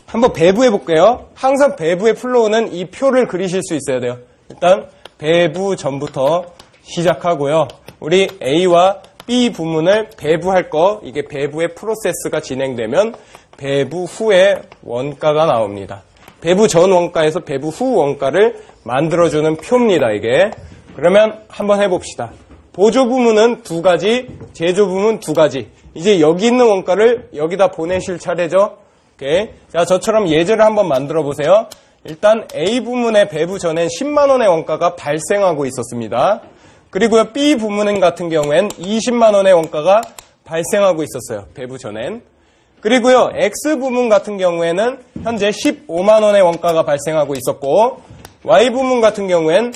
한번 배부해 볼게요. 항상 배부의 플로우는 이 표를 그리실 수 있어야 돼요. 일단 배부 전부터 시작하고요. 우리 A와 B 부문을 배부할 거, 이게 배부의 프로세스가 진행되면 배부 후에 원가가 나옵니다. 배부 전 원가에서 배부 후 원가를 만들어주는 표입니다, 이게. 그러면 한번 해봅시다. 보조 부문은 두 가지, 제조 부문 두 가지. 이제 여기 있는 원가를 여기다 보내실 차례죠. 오케이. 자, 저처럼 예제를 한번 만들어 보세요. 일단 A 부문의 배부 전엔 10만 원의 원가가 발생하고 있었습니다. 그리고요, B 부문 같은 경우엔 20만 원의 원가가 발생하고 있었어요. 배부 전엔. 그리고요, X 부문 같은 경우에는 현재 15만 원의 원가가 발생하고 있었고, Y 부문 같은 경우엔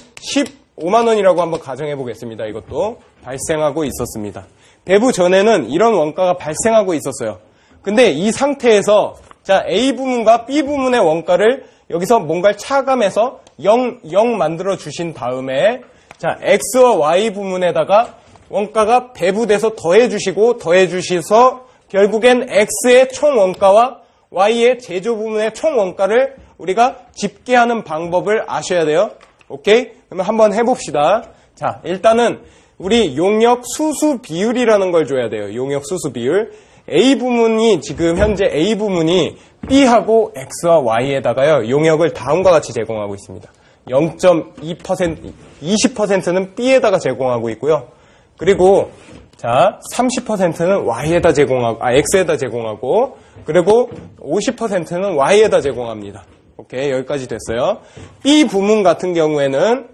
15만 원이라고 한번 가정해 보겠습니다. 이것도 발생하고 있었습니다. 배부 전에는 이런 원가가 발생하고 있었어요. 근데 이 상태에서 자, A 부문과 B 부문의 원가를 여기서 뭔가를 차감해서 0 만들어 주신 다음에 자, X와 Y 부문에다가 원가가 배부돼서 더해 주셔서 결국엔 X의 총 원가와 Y의 제조 부문의 총 원가를 우리가 집계하는 방법을 아셔야 돼요. 오케이? 그러면 한번 해봅시다. 자, 일단은 우리 용역 수수 비율이라는 걸 줘야 돼요. 용역 수수 비율. A 부문이 지금 현재 A 부문이 B하고 X와 Y에다가요, 용역을 다음과 같이 제공하고 있습니다. 0.2%, 20%는 B에다가 제공하고 있고요. 그리고 자, 30%는 Y에다 X에다 제공하고, 그리고 50%는 Y에다 제공합니다. 오케이, 여기까지 됐어요. B 부문 같은 경우엔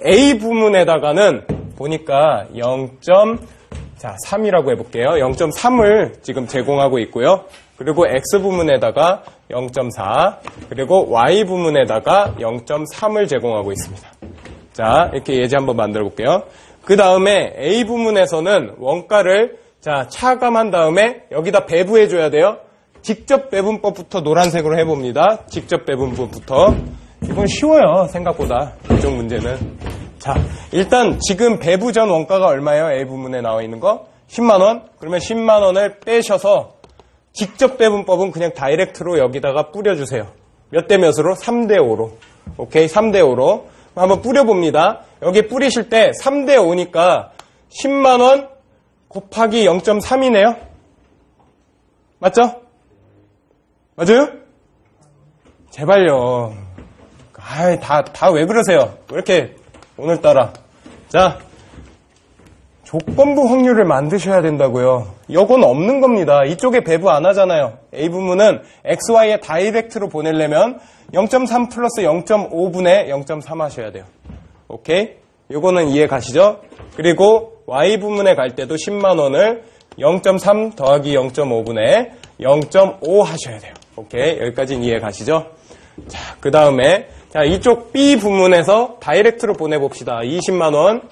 A 부문에다가는 보니까 0.3이라고 해볼게요. 0.3을 지금 제공하고 있고요. 그리고 X 부문에다가 0.4, 그리고 Y 부문에다가 0.3을 제공하고 있습니다. 자, 이렇게 예제 한번 만들어 볼게요. 그 다음에 A 부문에서는 원가를 자 차감한 다음에 여기다 배분해줘야 돼요. 직접 배분법부터 노란색으로 해봅니다. 직접 배분법부터. 이건 쉬워요. 생각보다. 이쪽 문제는. 자, 일단 지금 배부 전 원가가 얼마예요? A 부문에 나와 있는 거? 10만원? 그러면 10만원을 빼셔서 직접 배분법은 그냥 다이렉트로 여기다가 뿌려주세요. 몇 대 몇으로? 3대 5로. 오케이? 3대 5로. 한번 뿌려봅니다. 여기 뿌리실 때 3대 5니까 10만원 곱하기 0.3이네요. 맞죠? 맞아요? 제발요. 아이, 다 왜 그러세요? 왜 이렇게 오늘따라. 자, 조건부 확률을 만드셔야 된다고요. 요건 없는 겁니다. 이쪽에 배부 안 하잖아요. A 부문은 XY에 다이렉트로 보내려면 0.3 플러스 0.5분의 0.3 하셔야 돼요. 오케이? 요거는 이해 가시죠? 그리고 Y 부문에 갈 때도 10만원을 0.3 더하기 0.5분의 0.5 하셔야 돼요. 오케이? 여기까지는 이해 가시죠? 자, 그 다음에 자, 이쪽 B 부문에서 다이렉트로 보내봅시다. 20만원.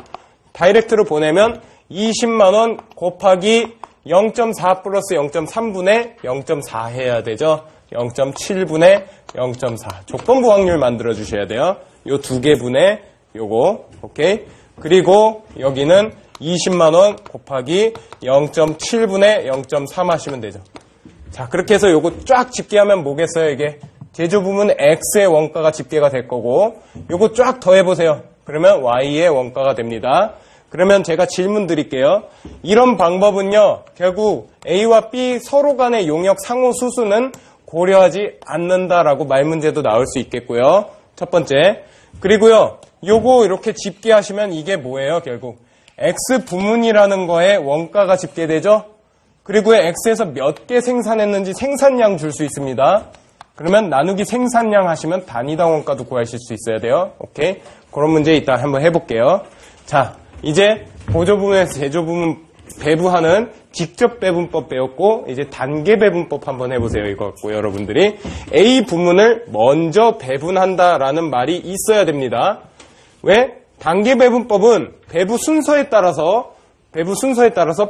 다이렉트로 보내면 20만원 곱하기 0.4 플러스 0.3분의 0.4 해야 되죠. 0.7분의 0.4. 조건부 확률 만들어 주셔야 돼요. 요 두 개 분의 요거. 오케이? 그리고 여기는 20만원 곱하기 0.7분의 0.3 하시면 되죠. 자, 그렇게 해서 요거 쫙 집계하면 뭐겠어요, 이게? 제조 부문 X의 원가가 집계가 될 거고, 요거 쫙 더해보세요. 그러면 Y의 원가가 됩니다. 그러면 제가 질문 드릴게요. 이런 방법은요, 결국 A와 B 서로 간의 용역 상호 수수는 고려하지 않는다라고 말문제도 나올 수 있겠고요. 첫 번째. 그리고요, 요거 이렇게 집계하시면 이게 뭐예요, 결국? X 부문이라는 거에 원가가 집계되죠? 그리고 X에서 몇 개 생산했는지 생산량 줄 수 있습니다. 그러면 나누기 생산량 하시면 단위당 원가도 구하실 수 있어야 돼요. 오케이? 그런 문제 이따 한번 해볼게요. 자, 이제 보조부문에서 제조부문 배부하는 직접 배분법 배웠고, 이제 단계 배분법 한번 해보세요. 이거 갖고 여러분들이. A 부문을 먼저 배분한다라는 말이 있어야 됩니다. 왜? 단계 배분법은 배부 순서에 따라서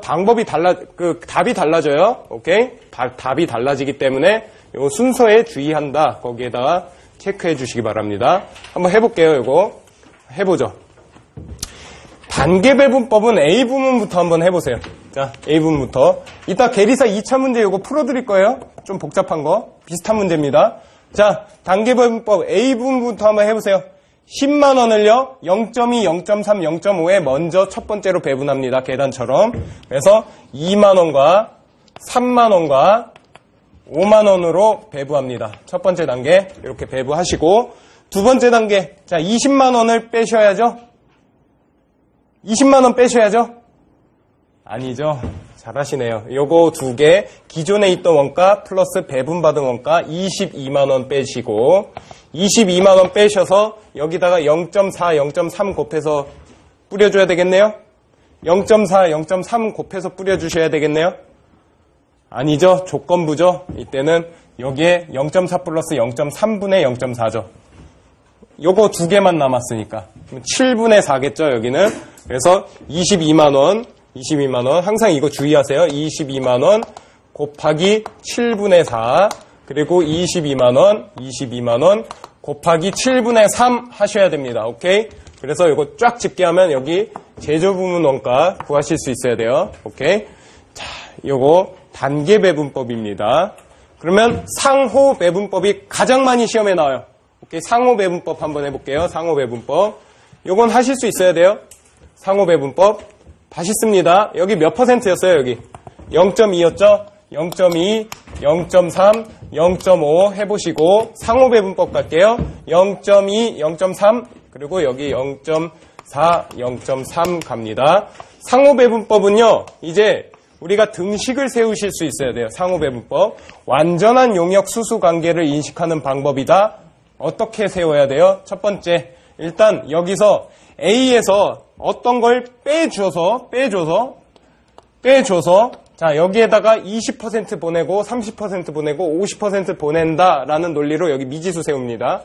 방법이 답이 달라져요. 오케이? 답이 달라지기 때문에 요 순서에 주의한다. 거기에다가 체크해 주시기 바랍니다. 한번 해볼게요. 이거 해보죠. 단계 배분법은 A 부문부터 한번 해보세요. 자, A 부문부터. 이따 계리사 2차 문제 이거 풀어드릴 거예요. 좀 복잡한 거. 비슷한 문제입니다. 자, 단계 배분법 A 부문부터 한번 해보세요. 10만 원을요, 0.2, 0.3, 0.5에 먼저 첫 번째로 배분합니다. 계단처럼. 그래서 2만 원과 3만 원과 5만 원으로 배부합니다. 첫 번째 단계 이렇게 배부하시고, 두 번째 단계, 자, 20만 원을 빼셔야죠. 20만 원 빼셔야죠. 아니죠. 잘하시네요. 요거 두 개, 기존에 있던 원가 플러스 배분받은 원가 22만 원 빼시고, 22만 원 빼셔서 여기다가 0.4, 0.3 곱해서 뿌려줘야 되겠네요. 0.4, 0.3 곱해서 뿌려주셔야 되겠네요. 아니죠. 조건부죠. 이때는 여기에 0.4 플러스 0.3분의 0.4죠. 요거 두 개만 남았으니까 7분의 4겠죠. 여기는. 그래서 22만원 항상 이거 주의하세요. 22만원 곱하기 7분의 4 그리고 22만원 곱하기 7분의 3 하셔야 됩니다. 오케이? 그래서 이거 쫙 집계하면 여기 제조부문 원가 구하실 수 있어야 돼요. 오케이? 자, 요거 단계 배분법입니다. 그러면 상호 배분법이 가장 많이 시험에 나와요. 오케이? 상호 배분법 한번 해볼게요. 상호 배분법. 요건 하실 수 있어야 돼요. 상호 배분법. 맛있습니다. 여기 몇 %였어요, 여기? 0.2였죠? 0.2, 0.3, 0.5 해보시고, 상호 배분법 갈게요. 0.2, 0.3, 그리고 여기 0.4, 0.3 갑니다. 상호 배분법은요, 이제 우리가 등식을 세우실 수 있어야 돼요. 상호 배분법. 완전한 용역 수수 관계를 인식하는 방법이다. 어떻게 세워야 돼요? 첫 번째, 일단 여기서 A에서 어떤 걸 빼줘서 자, 여기에다가 20% 보내고 30% 보내고 50% 보낸다라는 논리로 여기 미지수 세웁니다.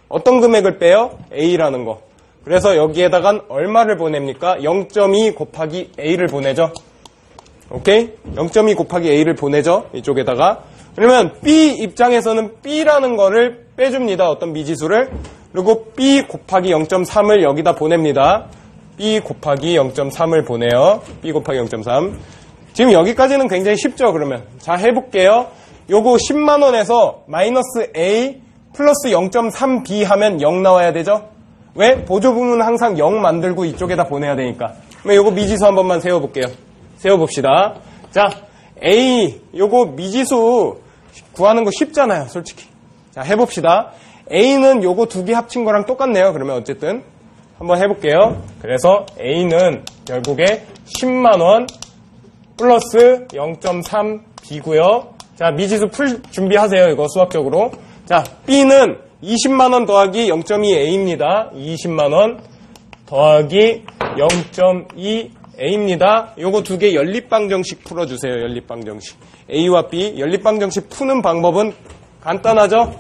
어떤 금액을 빼요? A라는 거. 그래서 여기에다간 얼마를 보냅니까? 0.2 곱하기 a를 보내죠. 오케이? 0.2 곱하기 a를 보내죠. 이쪽에다가. 그러면 b 입장에서는 b라는 거를 빼줍니다. 어떤 미지수를. 그리고 b 곱하기 0.3을 여기다 보냅니다. b 곱하기 0.3을 보내요. b 곱하기 0.3. 지금 여기까지는 굉장히 쉽죠, 그러면. 자, 해볼게요. 요거 10만원에서 마이너스 a 플러스 0.3b 하면 0 나와야 되죠? 왜? 보조부문은 항상 0 만들고 이쪽에다 보내야 되니까. 그럼 요거 미지수 한 번만 세워볼게요. 세워봅시다. 자, a, 요거 미지수 구하는 거 쉽잖아요, 솔직히. 자, 해봅시다. a는 요거 두 개 합친 거랑 똑같네요. 그러면 어쨌든 한번 해볼게요. 그래서 a는 결국에 10만원 플러스 0.3b고요. 자, 미지수 풀 준비하세요. 이거 수학적으로. 자, b는 20만원 더하기 0.2a입니다. 20만원 더하기 0.2a입니다. 요거 두 개 연립방정식 풀어주세요. 연립방정식. a와 b 연립방정식 푸는 방법은 간단하죠?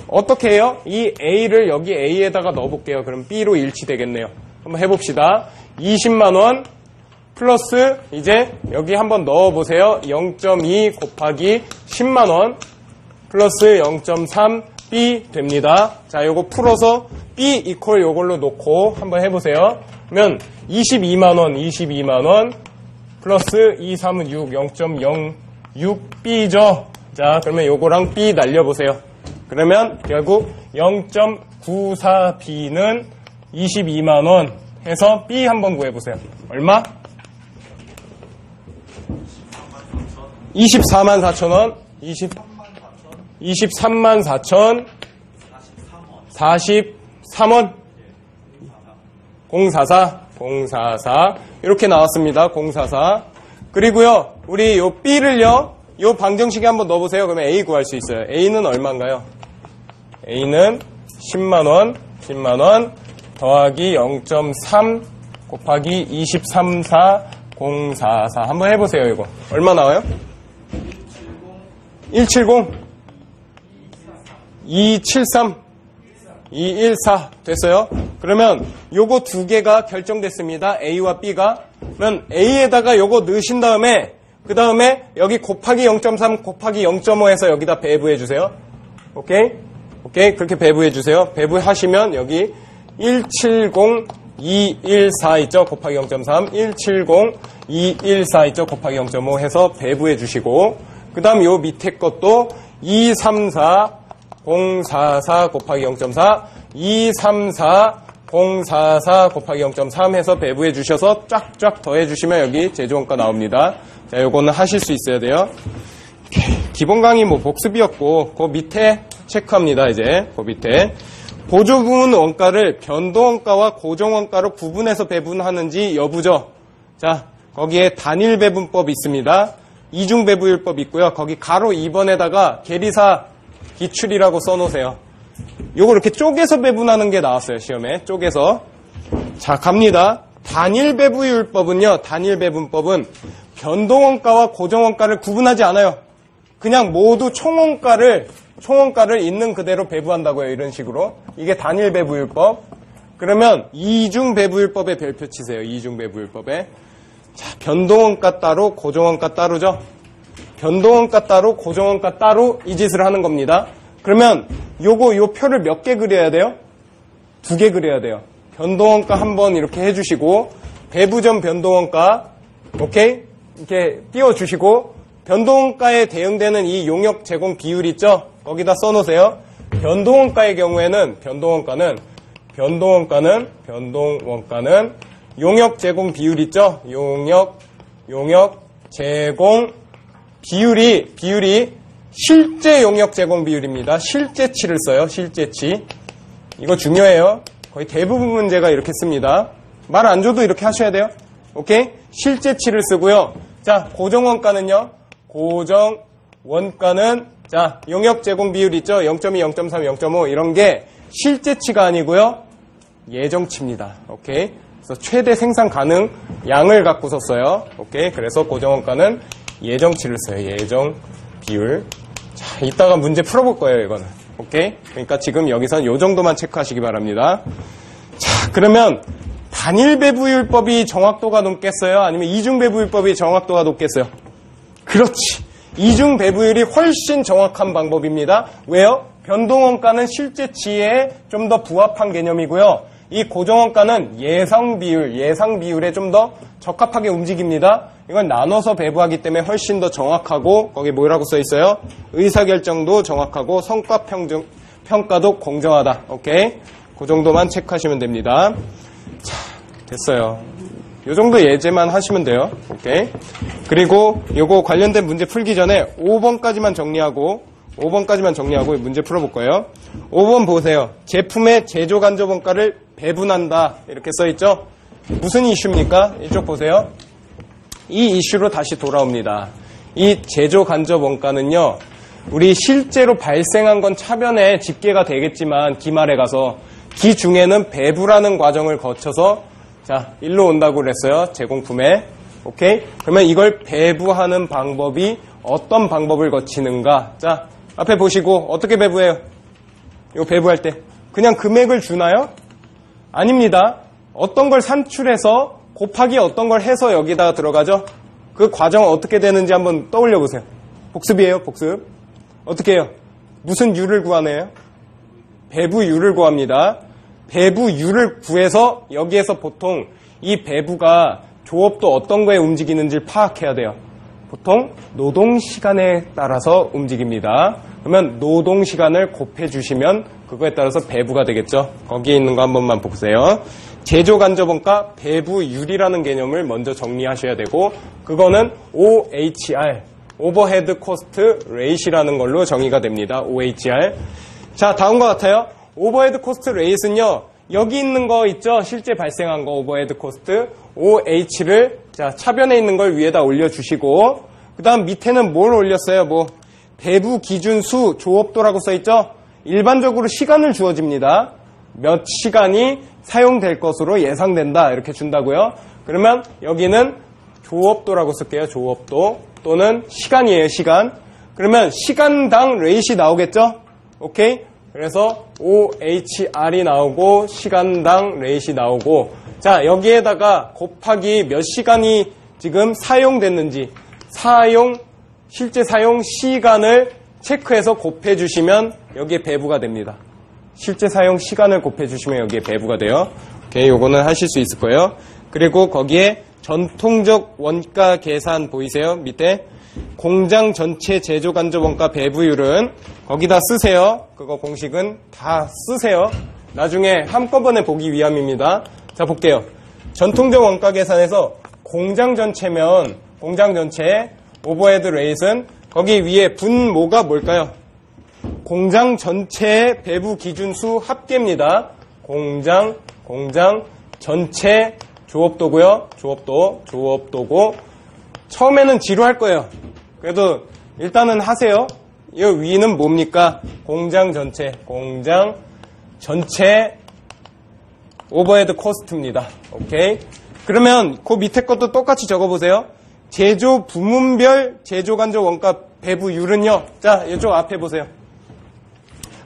어떻게 해요? 이 a를 여기 a에다가 넣어볼게요. 그럼 b로 일치되겠네요. 한번 해봅시다. 20만원 플러스 이제 여기 한번 넣어보세요. 0.2 곱하기 10만원 플러스 0.3b 됩니다. 자, 요거 풀어서 b 이퀄 요걸로 놓고 한번 해보세요. 그러면 22만원 플러스 2, 3은 6, 0.06b죠. 자, 그러면 요거랑 b 날려보세요. 그러면 결국 0.94b는 22만원 해서 b 한번 구해보세요. 얼마? 24만 4천원, 23만 4천, 43원, 044, 이렇게 나왔습니다. 044. 그리고요, 우리 요 B를요, 요 방정식에 한번 넣어보세요. 그러면 A 구할 수 있어요. A는 얼마인가요? A는 10만원 더하기 0.3 곱하기 23, 044. 한번 해보세요, 이거. 얼마 나와요? 170, 273, 214 됐어요? 그러면 요거 두 개가 결정됐습니다. A와 B가. 그러면 A에다가 요거 넣으신 다음에 그 다음에 여기 곱하기 0.3 곱하기 0.5 해서 여기다 배부해 주세요. 오케이? 그렇게 배부해 주세요. 배부하시면 여기 170, 214 있죠? 곱하기 0.3, 170, 214 있죠? 곱하기 0.5 해서 배부해 주시고 그 다음 요 밑에 것도 234, 044 곱하기 0.4, 234, 044 곱하기 0.3 해서 배부해 주셔서 쫙쫙 더해 주시면 여기 제조원가 나옵니다. 자, 요거는 하실 수 있어야 돼요. 기본 강의 뭐 복습이었고 그 밑에 체크합니다. 이제 그 밑에 보조부문 원가를 변동원가와 고정원가로 구분해서 배분하는지 여부죠. 자, 거기에 단일 배분법 있습니다. 이중 배분율법 있고요. 거기 가로 2번에다가 계리사 기출이라고 써놓으세요. 요거 이렇게 쪼개서 배분하는 게 나왔어요. 시험에 쪼개서. 자, 갑니다. 단일 배분율법은요. 단일 배분법은 변동원가와 고정원가를 구분하지 않아요. 그냥 모두 총원가를 있는 그대로 배분한다고요. 이런 식으로. 이게 단일 배분율법. 그러면 이중 배분율법에 별표 치세요. 이중 배분율법에. 자, 변동원가 따로 고정원가 따로죠. 변동원가 따로 고정원가 따로 이 짓을 하는 겁니다. 그러면 요 표를 몇 개 그려야 돼요? 2개 그려야 돼요. 변동원가 한번 이렇게 해주시고 배부점 변동원가 오케이? 이렇게 띄워주시고 변동원가에 대응되는 이 용역 제공 비율 있죠? 거기다 써놓으세요. 변동원가의 경우에는 변동원가는 용역 제공 비율 있죠? 용역 제공 비율이 실제 용역 제공 비율입니다. 실제치를 써요. 실제치. 이거 중요해요. 거의 대부분 문제가 이렇게 씁니다. 말 안 줘도 이렇게 하셔야 돼요. 오케이? 실제치를 쓰고요. 자, 고정원가는요. 고정원가는 자, 용역 제공 비율 있죠? 0.2, 0.3, 0.5 이런 게 실제치가 아니고요. 예정치입니다. 오케이? 그래서 최대 생산 가능 양을 갖고 썼어요. 오케이? 그래서 고정원가는 예정치를 써요. 예정 비율. 자, 이따가 문제 풀어볼 거예요, 이거는. 오케이? 그러니까 지금 여기선 요 정도만 체크하시기 바랍니다. 자, 그러면 단일 배부율법이 정확도가 높겠어요? 아니면 이중 배부율법이 정확도가 높겠어요? 그렇지. 이중 배부율이 훨씬 정확한 방법입니다. 왜요? 변동원가는 실제치에 좀 더 부합한 개념이고요. 이 고정원가는 예상 비율에 좀 더 적합하게 움직입니다. 이건 나눠서 배부하기 때문에 훨씬 더 정확하고, 거기 뭐라고 써 있어요? 의사결정도 정확하고 성과 평가도 공정하다. 오케이? 그 정도만 체크하시면 됩니다. 자, 됐어요. 요 정도 예제만 하시면 돼요. 오케이? 그리고 요거 관련된 문제 풀기 전에 5번까지만 정리하고 문제 풀어볼 거예요. 5번 보세요. 제품의 제조 간접 원가를 배분한다. 이렇게 써있죠? 무슨 이슈입니까? 이쪽 보세요. 이 이슈로 다시 돌아옵니다. 이 제조 간접 원가는요, 우리 실제로 발생한 건 차변에 집계가 되겠지만, 기말에 가서, 기 중에는 배부라는 과정을 거쳐서, 자, 일로 온다고 그랬어요. 제공품에. 오케이? 그러면 이걸 배부하는 방법이 어떤 방법을 거치는가? 자, 앞에 보시고, 어떻게 배부해요? 이거 배부할 때. 그냥 금액을 주나요? 아닙니다. 어떤 걸 산출해서 곱하기 어떤 걸 해서 여기다가 들어가죠? 그 과정은 어떻게 되는지 한번 떠올려 보세요. 복습이에요, 복습. 어떻게 해요? 무슨 유를 구하네요? 배부율을 구합니다. 배부율을 구해서 여기에서 보통 이 배부가 조업도 어떤 거에 움직이는지를 파악해야 돼요. 보통 노동시간에 따라서 움직입니다. 그러면 노동시간을 곱해주시면 그거에 따라서 배부가 되겠죠. 거기에 있는 거 한 번만 보세요. 제조간접원가 배부율이라는 개념을 먼저 정리하셔야 되고, 그거는 OHR, 오버헤드 코스트 레이시라는 걸로 정의가 됩니다. OHR. 자, 다음과 같아요. 오버헤드 코스트 레이스는요, 여기 있는 거 있죠? 실제 발생한 거 오버헤드 코스트 OH를 자, 차변에 있는 걸 위에다 올려주시고, 그 다음 밑에는 뭘 올렸어요? 뭐 배부 기준수 조업도라고 써있죠? 일반적으로 시간을 주어집니다. 몇 시간이 사용될 것으로 예상된다 이렇게 준다고요. 그러면 여기는 조업도라고 쓸게요. 조업도 또는 시간이에요. 시간. 그러면 시간당 레이시 나오겠죠? 오케이? 그래서 OHR이 나오고 시간당 레이시 나오고, 자, 여기에다가 곱하기 몇 시간이 지금 사용됐는지 실제 사용 시간을 체크해서 곱해주시면 여기에 배부가 됩니다. 실제 사용 시간을 곱해주시면 여기에 배부가 돼요. 오케이, 요거는 하실 수 있을 거예요. 그리고 거기에 전통적 원가 계산 보이세요? 밑에 공장 전체 제조 간접 원가 배부율은 거기다 쓰세요. 그거 공식은 다 쓰세요. 나중에 한꺼번에 보기 위함입니다. 자, 볼게요. 전통적 원가 계산에서 공장 전체면 공장 전체 오버헤드 레이트는 거기 위에 분모가 뭘까요? 공장 전체의 배부 기준수 합계입니다. 공장 전체 조업도고요. 조업도고 처음에는 지루할 거예요. 그래도 일단은 하세요. 이 위는 뭡니까? 공장 전체 오버헤드 코스트입니다. 오케이. 그러면 그 밑에 것도 똑같이 적어보세요. 제조 부문별 제조 간접 원가 배부율은요. 자, 이쪽 앞에 보세요.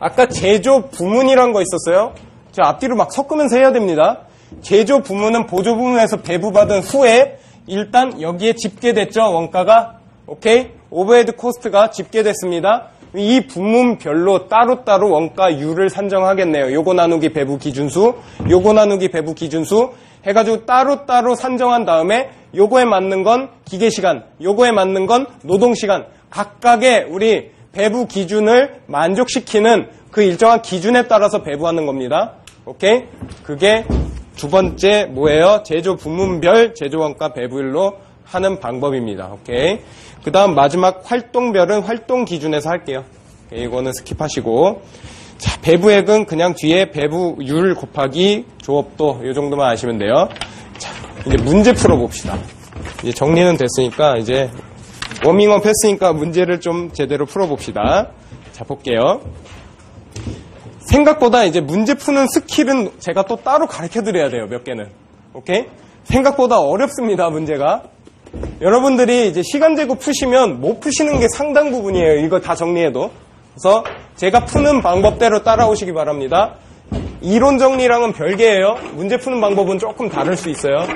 아까 제조 부문이란 거 있었어요. 저 앞뒤로 막 섞으면서 해야 됩니다. 제조 부문은 보조 부문에서 배부받은 후에 일단 여기에 집계됐죠. 원가가. 오케이. 오버헤드 코스트가 집계됐습니다. 이 부문별로 따로따로 원가율을 산정하겠네요. 요거 나누기 배부 기준수, 요거 나누기 배부 기준수 해가지고 따로따로 산정한 다음에 요거에 맞는 건 기계시간, 요거에 맞는 건 노동시간, 각각의 우리 배부 기준을 만족시키는 그 일정한 기준에 따라서 배부하는 겁니다. 오케이? 그게 두 번째 뭐예요? 제조 부문별 제조원가 배부율로 하는 방법입니다. 오케이? 그 다음 마지막 활동별은 활동 기준에서 할게요. 오케이, 이거는 스킵하시고. 자, 배부액은 그냥 뒤에 배부율 곱하기 조업도 이 정도만 아시면 돼요. 자, 이제 문제 풀어봅시다. 이제 정리는 됐으니까 이제 워밍업 했으니까 문제를 좀 제대로 풀어봅시다. 자, 볼게요. 생각보다 이제 문제 푸는 스킬은 제가 또 따로 가르쳐 드려야 돼요. 몇 개는. 오케이? 생각보다 어렵습니다. 문제가. 여러분들이 이제 시간 재고 푸시면 못 푸시는 게 상당 부분이에요. 이거 다 정리해도. 그래서 제가 푸는 방법대로 따라오시기 바랍니다. 이론 정리랑은 별개예요. 문제 푸는 방법은 조금 다를 수 있어요.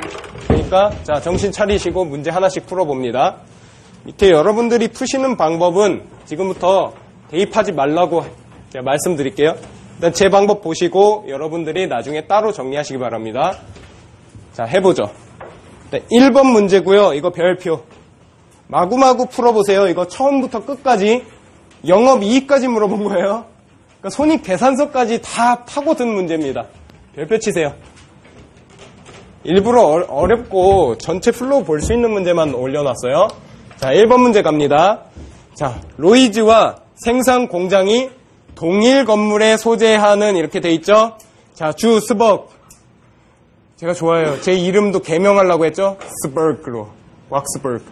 그러니까 자, 정신 차리시고 문제 하나씩 풀어봅니다. 밑에 여러분들이 푸시는 방법은 지금부터 대입하지 말라고 제가 말씀드릴게요. 일단 제 방법 보시고 여러분들이 나중에 따로 정리하시기 바랍니다. 자, 해보죠. 네, 1번 문제고요. 이거 별표. 마구마구 풀어보세요. 이거 처음부터 끝까지 영업이익까지 물어본 거예요. 그러니까 손익계산서까지 다 파고든 문제입니다. 별표 치세요. 일부러 어렵고 전체 플로우 볼 수 있는 문제만 올려놨어요. 자, 1번 문제 갑니다. 자, 로이즈와 생산 공장이 동일 건물에 소재하는 이렇게 돼 있죠. 자, 주 스벅. 제가 좋아해요. 제 이름도 개명하려고 했죠. 스버그로. 왁스버그.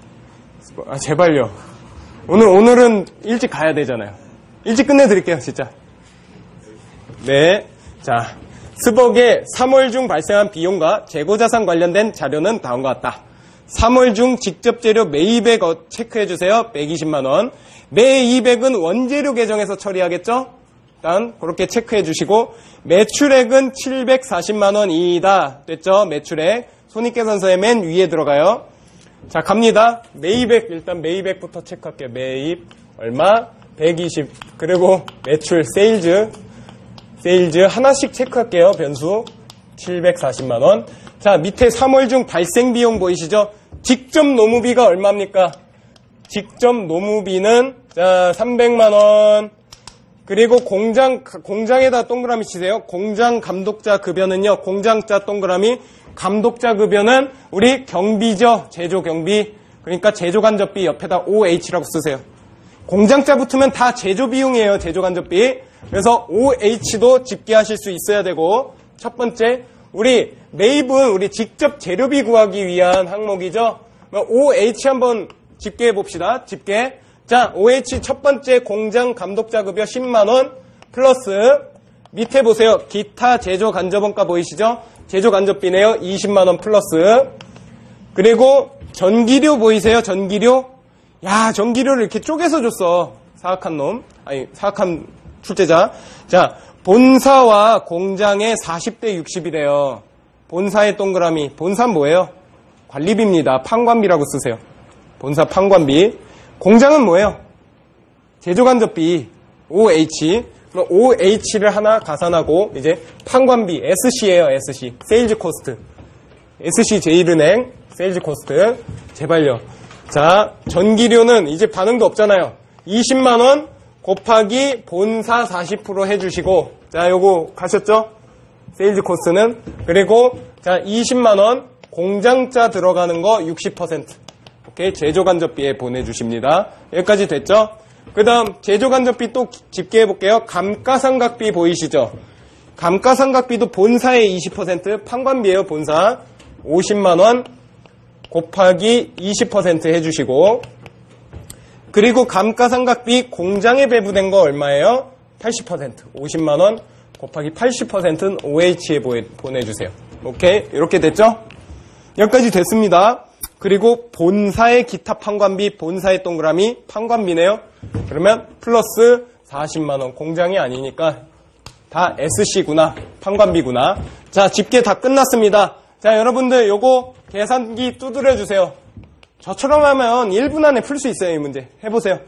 아, 제발요. 오늘은 일찍 가야 되잖아요. 일찍 끝내드릴게요, 진짜. 네. 자, 스벅의 3월 중 발생한 비용과 재고자산 관련된 자료는 다음과 같다. 3월 중 직접 재료 매입액 체크해주세요. 120만원. 매입액은 원재료 계정에서 처리하겠죠? 일단 그렇게 체크해주시고 매출액은 740만원이다. 됐죠? 매출액. 손익계산서의 맨 위에 들어가요. 자, 갑니다. 매입액, 일단 매입액부터 체크할게요. 매입, 얼마? 120. 그리고 매출, 세일즈 하나씩 체크할게요. 변수, 740만원. 자, 밑에 3월 중 발생 비용 보이시죠? 직접 노무비가 얼마입니까? 직접 노무비는, 자, 300만원. 그리고 공장에다 동그라미 치세요. 공장 감독자 급여는요, 공장자 동그라미, 감독자 급여는 우리 경비죠. 제조 경비. 그러니까 제조 간접비 옆에다 OH라고 쓰세요. 공장자 붙으면 다 제조 비용이에요. 제조 간접비. 그래서 OH도 집계하실 수 있어야 되고, 첫 번째, 우리 매입은 우리 직접 재료비 구하기 위한 항목이죠. OH 한번 집계해 봅시다. 집계. 자, OH 첫 번째 공장 감독자 급여 10만원 플러스 밑에 보세요. 기타 제조 간접원가 보이시죠? 제조 간접비네요. 20만원 플러스. 그리고 전기료 보이세요? 전기료. 야, 전기료를 이렇게 쪼개서 줬어. 사악한 놈. 아니, 사악한 출제자. 자, 본사와 공장의 40대 60이래요. 본사의 동그라미. 본사는 뭐예요? 관리비입니다. 판관비라고 쓰세요. 본사 판관비. 공장은 뭐예요? 제조간접비. OH. 그럼 OH를 하나 가산하고 이제 판관비. SC예요. SC. 세일즈 코스트. SC제일은행. 세일즈 코스트. 제발요. 자, 전기료는 이제 반응도 없잖아요. 20만원 곱하기 본사 40% 해주시고, 자, 요거 가셨죠? 세일즈 코스트는. 그리고, 자, 20만원 공장자 들어가는 거 60%. 오케이. 제조간접비에 보내주십니다. 여기까지 됐죠? 그 다음, 제조간접비 또 집계해 볼게요. 감가상각비 보이시죠? 감가상각비도 본사의 20%, 판관비예요, 본사. 50만원 곱하기 20% 해주시고, 그리고 감가상각비 공장에 배부된 거 얼마예요? 80%. 50만원 곱하기 80%는 OH에 보내주세요. 오케이? 이렇게 됐죠? 여기까지 됐습니다. 그리고 본사의 기타 판관비, 본사의 동그라미, 판관비네요. 그러면 플러스 40만원. 공장이 아니니까 다 SC구나. 판관비구나. 자, 집계 다 끝났습니다. 자, 여러분들 요거 계산기 두드려주세요. 저처럼 하면 1분 안에 풀 수 있어요, 이 문제. 해보세요.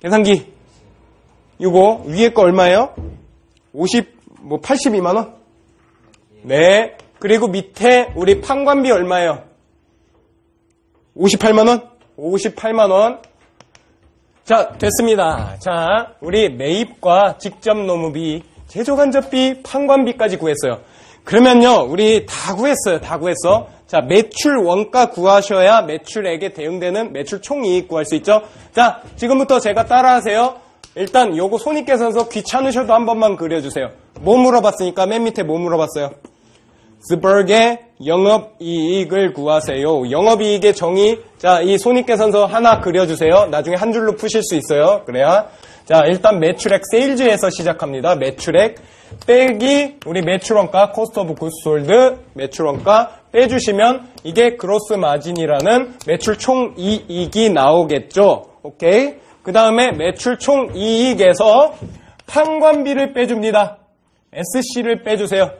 계산기. 이거 위에 거 얼마예요? 82만원? 네. 그리고 밑에 우리 판관비 얼마예요? 58만원? 58만원. 자, 됐습니다. 자, 우리 매입과 직접 노무비, 제조간접비, 판관비까지 구했어요. 그러면요, 우리 다 구했어요. 다 구했어. 자, 매출 원가 구하셔야 매출액에 대응되는 매출 총이익 구할 수 있죠. 자, 지금부터 제가 따라하세요. 일단 요거 손익계산서 귀찮으셔도 한 번만 그려주세요. 뭐 물어봤으니까 맨 밑에 뭐 물어봤어요? 스벅의 영업이익을 구하세요. 영업이익의 정의. 자, 이 손익계산서 하나 그려주세요. 나중에 한 줄로 푸실 수 있어요. 그래야. 자, 일단 매출액 세일즈에서 시작합니다. 매출액 빼기 우리 매출원가 코스트 오브 굿스 솔드 매출원가 빼주시면 이게 그로스 마진이라는 매출 총이익이 나오겠죠. 오케이. 그 다음에 매출 총이익에서 판관비를 빼줍니다. SC를 빼주세요.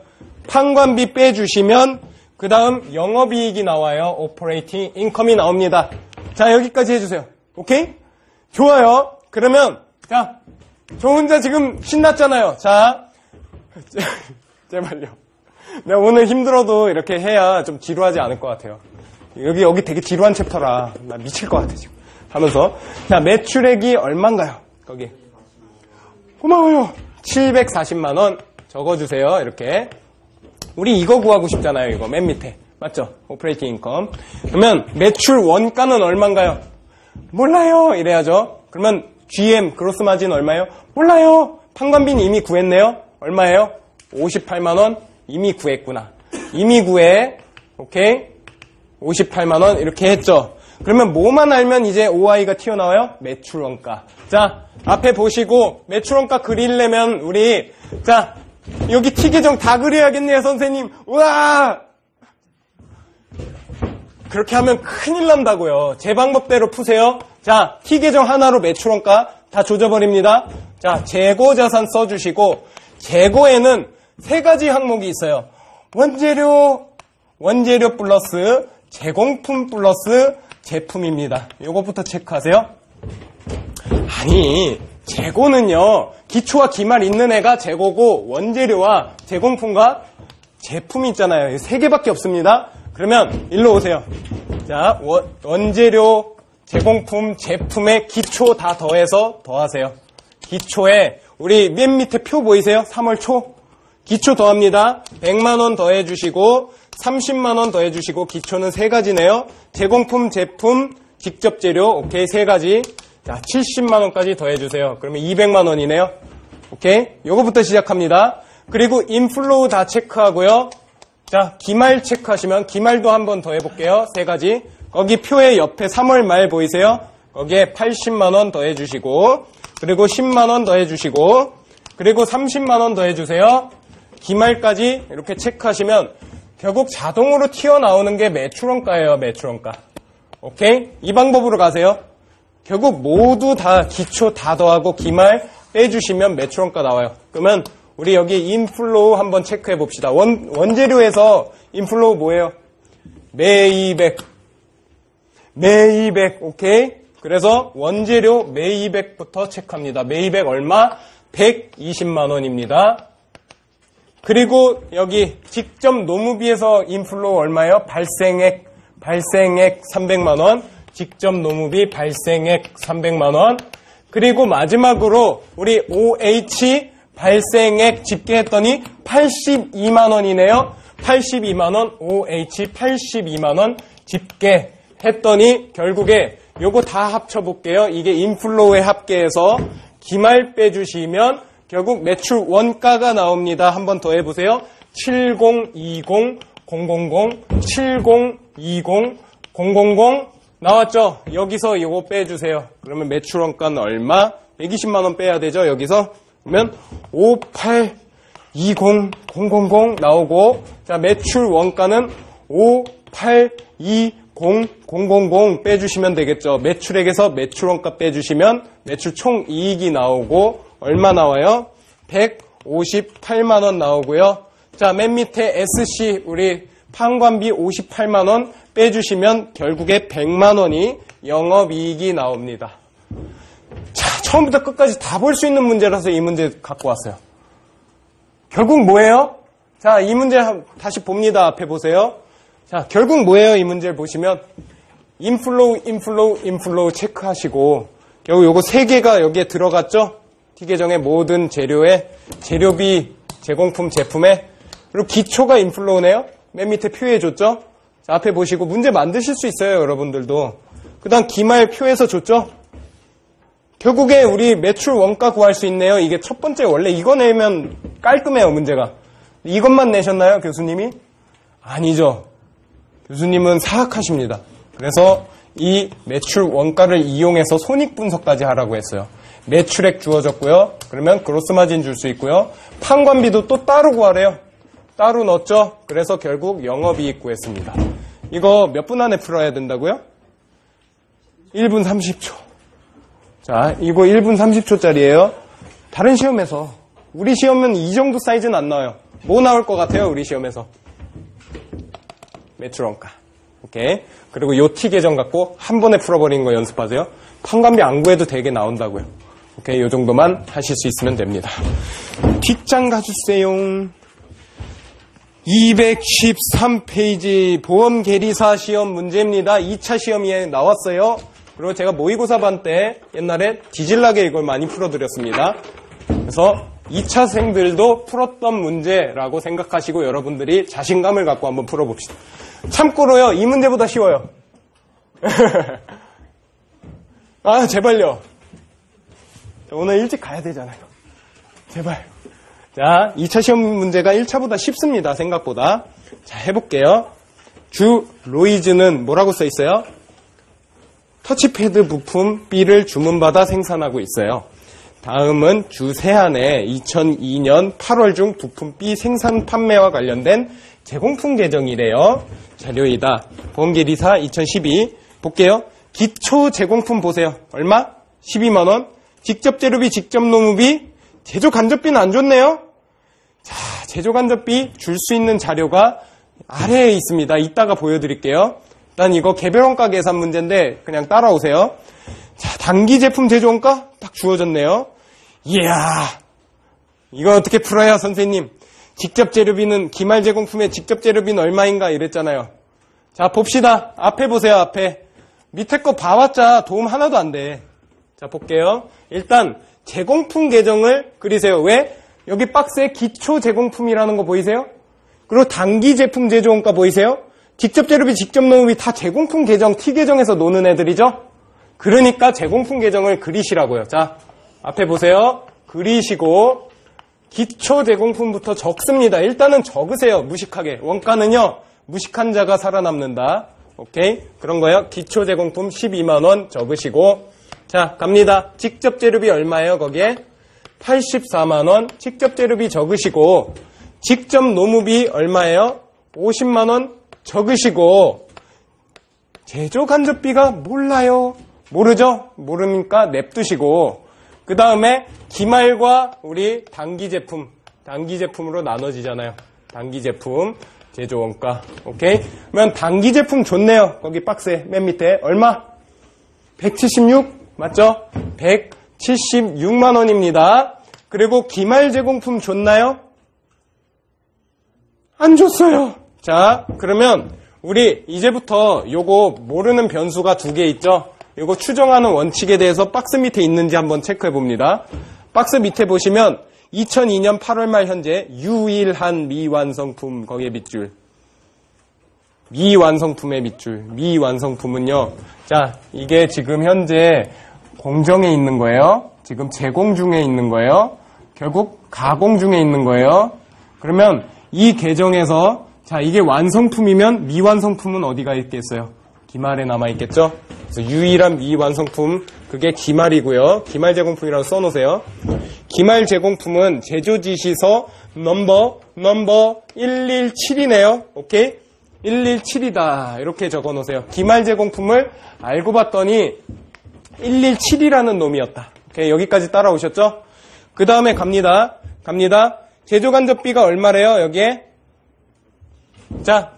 판관비 빼주시면 그 다음 영업이익이 나와요. 오퍼레이팅 인컴이 나옵니다. 자, 여기까지 해주세요. 오케이? 좋아요. 그러면 자, 저 혼자 지금 신났잖아요. 자, 제발요. 내가 오늘 힘들어도 이렇게 해야 좀 지루하지 않을 것 같아요. 여기 되게 지루한 챕터라 나 미칠 것 같아 지금 하면서. 자, 매출액이 얼마인가요? 거기 고마워요. 740만원 적어주세요. 이렇게 우리 이거 구하고 싶잖아요. 이거 맨 밑에 맞죠? 오퍼레이팅 인컴. 그러면 매출 원가는 얼마인가요? 몰라요. 이래야죠. 그러면 GM 그로스 마진 얼마예요? 몰라요. 판관비는 이미 구했네요. 얼마예요? 58만원 이미 구했구나. 이미 구해. 오케이. 58만원 이렇게 했죠. 그러면 뭐만 알면 이제 OI가 튀어나와요? 매출 원가. 자, 앞에 보시고 매출 원가 그리려면 우리 자, 여기 T 계정 다 그려야겠네요, 선생님. 우와! 그렇게 하면 큰일 난다고요. 제 방법대로 푸세요. 자, T 계정 하나로 매출 원가 다 조져버립니다. 자, 재고 자산 써주시고 재고에는 세 가지 항목이 있어요. 원재료 플러스 제공품 플러스 제품입니다. 요것부터 체크하세요. 아니, 재고는요, 기초와 기말 있는 애가 재고고 원재료와 제공품과 제품이 있잖아요. 세 개밖에 없습니다. 그러면 일로 오세요. 자, 원재료, 제공품, 제품의 기초 다 더해서 더하세요. 기초에 우리 맨 밑에 표 보이세요? 3월 초 기초 더합니다. 100만원 더해주시고 30만원 더해주시고 기초는 세 가지네요. 제공품, 제품, 직접 재료 오케이 세 가지. 자, 70만원까지 더해주세요. 그러면 200만원이네요. 오케이, 요거부터 시작합니다. 그리고 인플로우 다 체크하고요. 자, 기말 체크하시면 기말도 한번 더 해볼게요. 세 가지. 거기 표의 옆에 3월 말 보이세요? 거기에 80만원 더해주시고 그리고 10만원 더해주시고 그리고 30만원 더해주세요. 기말까지 이렇게 체크하시면 결국 자동으로 튀어나오는 게 매출원가예요. 매출원가. 오케이? 이 방법으로 가세요. 결국 모두 다 기초 다 더하고 기말 빼주시면 매출원가 나와요. 그러면 우리 여기 인플로우 한번 체크해 봅시다. 원재료에서 인플로우 뭐예요? 매이백. 오케이? 그래서 원재료 매이백부터 체크합니다. 매이백 얼마? 120만원입니다. 그리고 여기 직접 노무비에서 인플로우 얼마예요? 발생액 300만원. 직접 노무비 발생액 300만원. 그리고 마지막으로 우리 OH 발생액 집계했더니 82만원이네요. 82만원, OH 82만원 집계했더니 결국에 요거 다 합쳐볼게요. 이게 인플로우의 합계에서 기말 빼주시면 결국 매출 원가가 나옵니다. 한번 더 해보세요. 7020 000 7020 000 나왔죠? 여기서 요거 빼주세요. 그러면 매출 원가는 얼마? 120만원 빼야 되죠? 여기서. 그러면 5820 000 나오고 자, 매출 원가는 5820 000 빼주시면 되겠죠. 매출액에서 매출 원가 빼주시면 매출 총 이익이 나오고 얼마 나와요? 158만원 나오고요. 자, 맨 밑에 SC 우리 판관비 58만원 빼주시면 결국에 100만원이 영업이익이 나옵니다. 자, 처음부터 끝까지 다 볼 수 있는 문제라서 이 문제 갖고 왔어요. 결국 뭐예요? 자, 이 문제 다시 봅니다. 앞에 보세요. 자, 결국 뭐예요? 이 문제를 보시면 인플로우 체크하시고 결국 요거 세 개가 여기에 들어갔죠? T계정의 모든 재료에 재료비, 제공품, 제품에 그리고 기초가 인플로우네요. 맨 밑에 표해줬죠? 자, 앞에 보시고 문제 만드실 수 있어요. 여러분들도. 그 다음 기말 표에서 줬죠? 결국에 우리 매출 원가 구할 수 있네요. 이게 첫 번째 원래 이거 내면 깔끔해요. 문제가. 이것만 내셨나요? 교수님이? 아니죠. 교수님은 사악하십니다. 그래서 이 매출 원가를 이용해서 손익분석까지 하라고 했어요. 매출액 주어졌고요. 그러면 그로스 마진 줄 수 있고요. 판관비도 또 따로 구하래요. 따로 넣었죠. 그래서 결국 영업이익 구했습니다. 이거 몇 분 안에 풀어야 된다고요? 1분 30초. 자, 이거 1분 30초짜리예요. 다른 시험에서 우리 시험은 이 정도 사이즈는 안 나와요. 뭐 나올 것 같아요, 우리 시험에서? 매출 원가. 오케이. 그리고 요 T 계정 갖고 한 번에 풀어버리는 거 연습하세요. 판관비 안 구해도 되게 나온다고요. 오케이. 요 정도만 하실 수 있으면 됩니다. 뒷장 가주세요. 213페이지 보험 계리사 시험 문제입니다. 2차 시험에 나왔어요. 그리고 제가 모의고사반 때 옛날에 뒤질나게 이걸 많이 풀어드렸습니다. 그래서 2차생들도 풀었던 문제라고 생각하시고 여러분들이 자신감을 갖고 한번 풀어봅시다. 참고로요, 이 문제보다 쉬워요. 아, 제발요. 오늘 일찍 가야 되잖아요. 제발. 자, 2차 시험 문제가 1차보다 쉽습니다. 생각보다. 자, 해볼게요. 주 로이즈는 뭐라고 써 있어요? 터치패드 부품 B를 주문받아 생산하고 있어요. 다음은 주 세한의 2002년 8월 중 부품 B 생산 판매와 관련된 제공품 계정이래요. 자료이다. 보험계리사 2012. 볼게요. 기초 제공품 보세요. 얼마? 12만원. 직접 재료비, 직접 노무비. 제조 간접비는 안 줬네요. 자, 제조 간접비 줄 수 있는 자료가 아래에 있습니다. 이따가 보여드릴게요. 일단 이거 개별원가 계산 문제인데 그냥 따라오세요. 자, 단기 제품 제조 원가 딱 주어졌네요. 이야, 이거 어떻게 풀어요, 선생님? 직접 재료비는 기말 제공품의 직접 재료비는 얼마인가 이랬잖아요. 자, 봅시다. 앞에 보세요, 앞에. 밑에 거 봐봤자 도움 하나도 안 돼. 자, 볼게요. 일단 제공품 계정을 그리세요. 왜? 여기 박스에 기초 제공품이라는 거 보이세요? 그리고 단기 제품 제조 원가 보이세요? 직접 재료비, 직접 노무비 다 제공품 계정, T 계정에서 노는 애들이죠? 그러니까 제공품 계정을 그리시라고요. 자, 앞에 보세요. 그리시고 기초 제공품부터 적습니다. 일단은 적으세요. 무식하게. 원가는요, 무식한 자가 살아남는다. 오케이? 그런 거예요. 기초 제공품 12만원 적으시고, 자, 갑니다. 직접 재료비 얼마예요, 거기에? 84만원. 직접 재료비 적으시고, 직접 노무비 얼마예요? 50만원 적으시고, 제조 간접비가 몰라요. 모르죠? 모르니까 냅두시고, 그 다음에 기말과 우리 단기 제품으로 나눠지잖아요. 단기 제품 제조 원가. 오케이? 그러면 단기 제품 좋네요. 거기 박스에 맨 밑에 얼마? 176 맞죠? 176만 원입니다. 그리고 기말 제공품 줬나요? 안 줬어요. 자, 그러면 우리 이제부터 요거 모르는 변수가 2개 있죠? 요거 추정하는 원칙에 대해서 박스 밑에 있는지 한번 체크해 봅니다. 박스 밑에 보시면 2002년 8월 말 현재 유일한 미완성품 거기에 밑줄. 미완성품의 밑줄. 미완성품은요. 자, 이게 지금 현재 공정에 있는 거예요. 지금 제공 중에 있는 거예요. 결국 가공 중에 있는 거예요. 그러면 이 계정에서 자, 이게 완성품이면 미완성품은 어디가 있겠어요? 기말에 남아있겠죠? 그래서 유일한 미완성품, 그게 기말이고요. 기말 제공품이라고 써놓으세요. 기말 제공품은 제조지시서 넘버 117이네요. 오케이? 117이다. 이렇게 적어놓으세요. 기말 제공품을 알고 봤더니 117이라는 놈이었다. 오케이? 여기까지 따라오셨죠? 그 다음에 갑니다. 제조간접비가 얼마래요, 여기에? 자,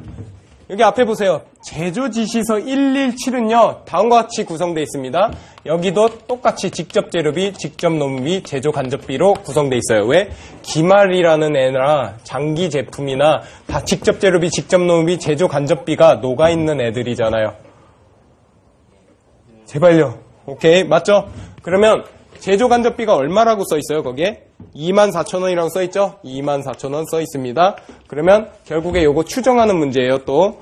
여기 앞에 보세요. 제조지시서 117은요, 다음과 같이 구성되어 있습니다. 여기도 똑같이 직접 재료비, 직접 노무비, 제조 간접비로 구성되어 있어요. 왜? 기말이라는 애나 장기 제품이나 다 직접 재료비, 직접 노무비, 제조 간접비가 녹아있는 애들이잖아요. 제발요. 오케이, 맞죠? 그러면 제조 간접비가 얼마라고 써 있어요, 거기에? 24,000원이라고 써 있죠? 24,000원 써 있습니다. 그러면 결국에 요거 추정하는 문제예요, 또.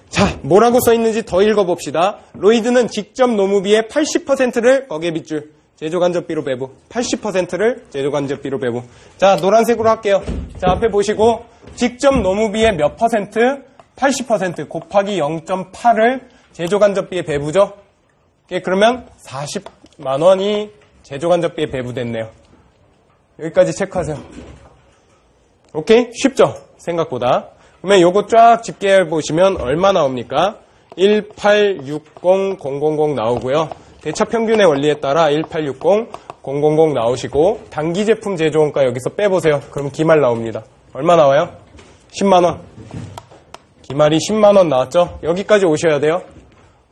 자, 뭐라고 써 있는지 더 읽어봅시다. 로이드는 직접 노무비의 80%를 거기에 밑줄. 제조 간접비로 배부. 80%를 제조 간접비로 배부. 자, 노란색으로 할게요. 자, 앞에 보시고 직접 노무비의 몇 퍼센트? 80% 곱하기 0.8을 제조 간접비에 배부죠? 그러면 40만 원이 제조 간접비에 배부됐네요. 여기까지 체크하세요. 오케이? 쉽죠? 생각보다. 그러면 요거 쫙 집계해 보시면 얼마 나옵니까? 1860000 나오고요. 대차 평균의 원리에 따라 1860 000 나오시고 단기 제품 제조원가 여기서 빼보세요. 그럼 기말 나옵니다. 얼마 나와요? 10만원. 기말이 10만원 나왔죠? 여기까지 오셔야 돼요.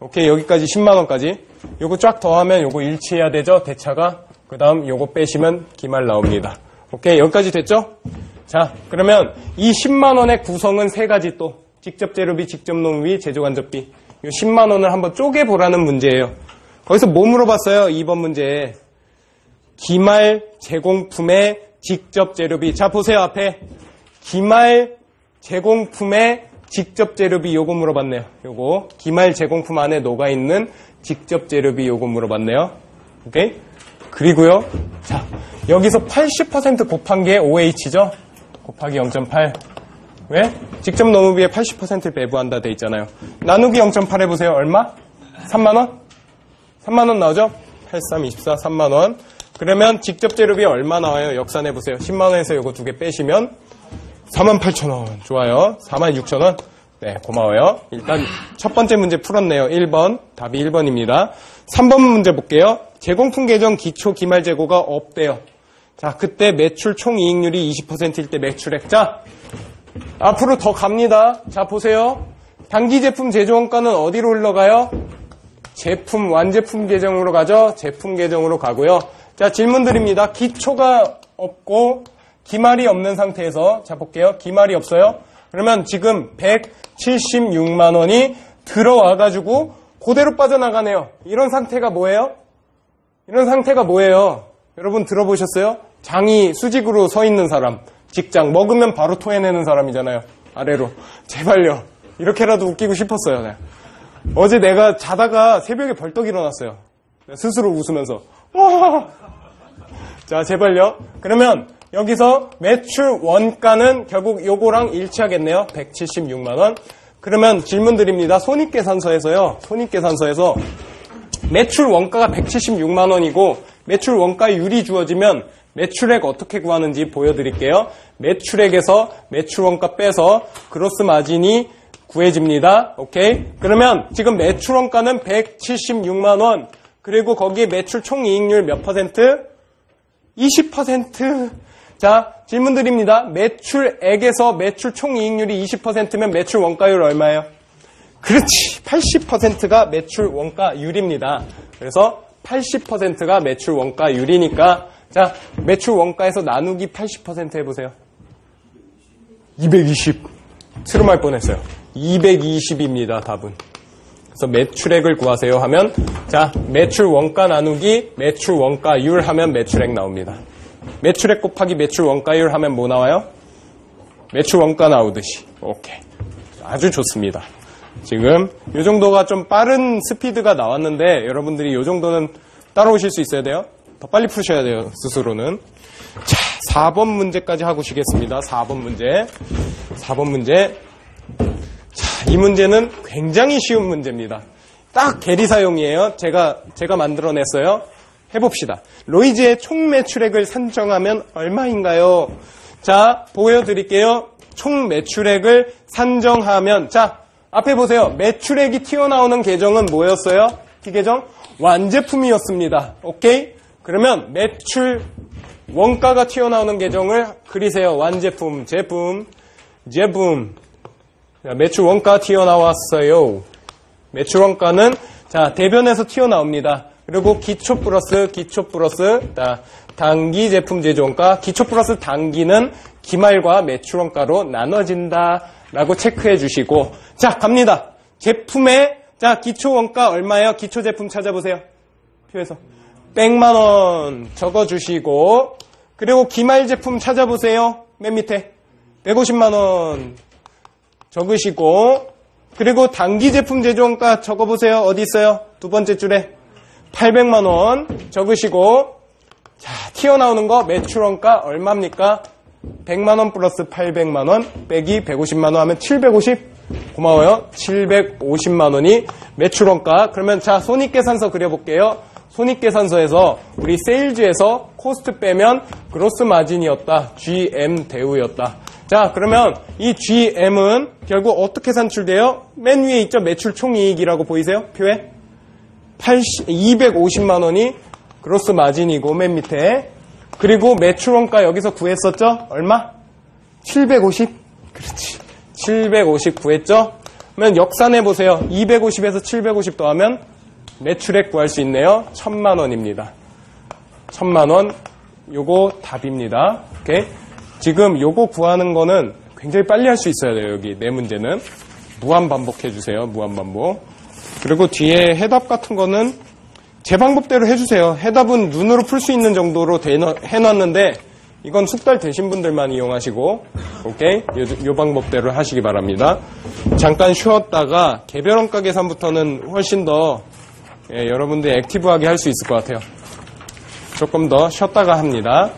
오케이, 여기까지 10만원까지. 요거 쫙 더하면 요거 일치해야 되죠? 대차가. 그 다음 요거 빼시면 기말 나옵니다. 오케이, 여기까지 됐죠? 자, 그러면 이 10만원의 구성은 세 가지 또. 직접 재료비, 직접 농비, 제조간접비. 이 10만원을 한번 쪼개보라는 문제예요. 거기서 뭐 물어봤어요? 2번 문제에. 기말 제공품의 직접 재료비. 자, 보세요, 앞에. 기말 제공품의 직접 재료비 요거 물어봤네요. 요거. 기말 제공품 안에 녹아있는 직접 재료비 요거 물어봤네요. 오케이? 그리고요. 자, 여기서 80% 곱한 게 OH죠? 곱하기 0.8. 왜? 직접 농업비에 80%를 배부한다 돼 있잖아요. 나누기 0.8 해보세요. 얼마? 3만원? 3만원 나오죠? 83, 24, 3만원. 그러면 직접 재료비 얼마 나와요? 역산해보세요. 10만원에서 요거 두 개 빼시면 48,000원. 좋아요. 46,000원. 네, 고마워요. 일단 첫 번째 문제 풀었네요. 1번. 답이 1번입니다. 3번 문제 볼게요. 제공품 계정 기초 기말 재고가 없대요. 자, 그때 매출 총이익률이 20%일 때 매출액. 자, 앞으로 더 갑니다. 자, 보세요. 단기 제품 제조원가는 어디로 흘러가요? 제품, 완제품 계정으로 가죠? 제품 계정으로 가고요. 자, 질문 드립니다. 기초가 없고 기말이 없는 상태에서, 자, 볼게요. 기말이 없어요. 그러면 지금 176만 원이 들어와가지고 그대로 빠져나가네요. 이런 상태가 뭐예요? 이런 상태가 뭐예요? 여러분 들어보셨어요? 장이 수직으로 서 있는 사람, 직장, 먹으면 바로 토해내는 사람이잖아요. 아래로. 제발요. 이렇게라도 웃기고 싶었어요. 네. 어제 내가 자다가 새벽에 벌떡 일어났어요. 스스로 웃으면서. 와! 자, 제발요. 그러면 여기서 매출 원가는 결국 요거랑 일치하겠네요. 176만원. 그러면 질문 드립니다. 손익계산서에서요. 손익계산서에서 매출 원가가 176만원이고 매출 원가율이 주어지면 매출액 어떻게 구하는지 보여드릴게요. 매출액에서 매출 원가 빼서 그로스 마진이 구해집니다. 오케이? 그러면 지금 매출 원가는 176만원. 그리고 거기에 매출 총이익률 몇 퍼센트? 20%. 자, 질문 드립니다. 매출액에서 매출 총이익률이 20%면 매출 원가율 얼마예요? 그렇지. 80%가 매출 원가율입니다. 그래서 80%가 매출 원가율이니까 자, 매출 원가에서 나누기 80% 해보세요. 220. 트름할 뻔했어요. 220입니다. 답은. 그래서 매출액을 구하세요 하면 자, 매출 원가 나누기 매출 원가율 하면 매출액 나옵니다. 매출액 곱하기 매출 원가율 하면 뭐 나와요? 매출 원가 나오듯이. 오케이. 아주 좋습니다. 지금 이 정도가 좀 빠른 스피드가 나왔는데 여러분들이 이 정도는 따라오실 수 있어야 돼요. 더 빨리 푸셔야 돼요. 스스로는. 자, 4번 문제까지 하고 쉬겠습니다. 4번 문제. 4번 문제. 자, 이 문제는 굉장히 쉬운 문제입니다. 딱 계리사용이에요. 제가 만들어냈어요. 해봅시다. 로이즈의 총 매출액을 산정하면 얼마인가요? 자, 보여드릴게요. 총 매출액을 산정하면 자, 앞에 보세요. 매출액이 튀어나오는 계정은 뭐였어요? T계정? 완제품이었습니다. 오케이? 그러면 매출 원가가 튀어나오는 계정을 그리세요. 완제품, 제품. 자, 매출 원가 튀어나왔어요. 매출 원가는 자, 대변에서 튀어나옵니다. 그리고 기초 플러스 자, 단기 제품 제조원가, 기초 플러스 단기는 기말과 매출 원가로 나눠진다 라고 체크해 주시고 자, 갑니다. 제품의 자, 기초 원가 얼마예요? 기초 제품 찾아보세요. 표에서 100만원 적어주시고 그리고 기말 제품 찾아보세요. 맨 밑에 150만원 적으시고 그리고 단기 제품 제조원가 적어보세요. 어디 있어요? 두 번째 줄에 800만원 적으시고 자, 튀어나오는 거 매출원가 얼마입니까? 100만원 플러스 800만원 빼기 150만원 하면 750. 고마워요. 750만원이 매출원가. 그러면 자, 손익계산서 그려볼게요. 손익계산서에서 우리 세일즈에서 코스트 빼면 그로스 마진이었다. GM 대우였다. 자, 그러면 이 GM은 결국 어떻게 산출돼요? 맨 위에 있죠? 매출 총이익이라고 보이세요? 표에? 250만 원이 그로스 마진이고 맨 밑에. 그리고 매출원가 여기서 구했었죠? 얼마? 750. 그렇지. 750 구했죠? 그러면 역산해 보세요. 250에서 750 더하면 매출액 구할 수 있네요. 1000만 원입니다. 1000만 원. 요거 답입니다. 오케이? 지금 요거 구하는 거는 굉장히 빨리 할 수 있어야 돼요. 여기 네 문제는. 무한 반복해 주세요. 무한 반복. 그리고 뒤에 해답 같은 거는 제 방법대로 해주세요. 해답은 눈으로 풀 수 있는 정도로 해놨는데 이건 숙달 되신 분들만 이용하시고 오케이? 요 방법대로 하시기 바랍니다. 잠깐 쉬었다가 개별원가 계산부터는 훨씬 더 여러분들이 액티브하게 할 수 있을 것 같아요. 조금 더 쉬었다가 합니다.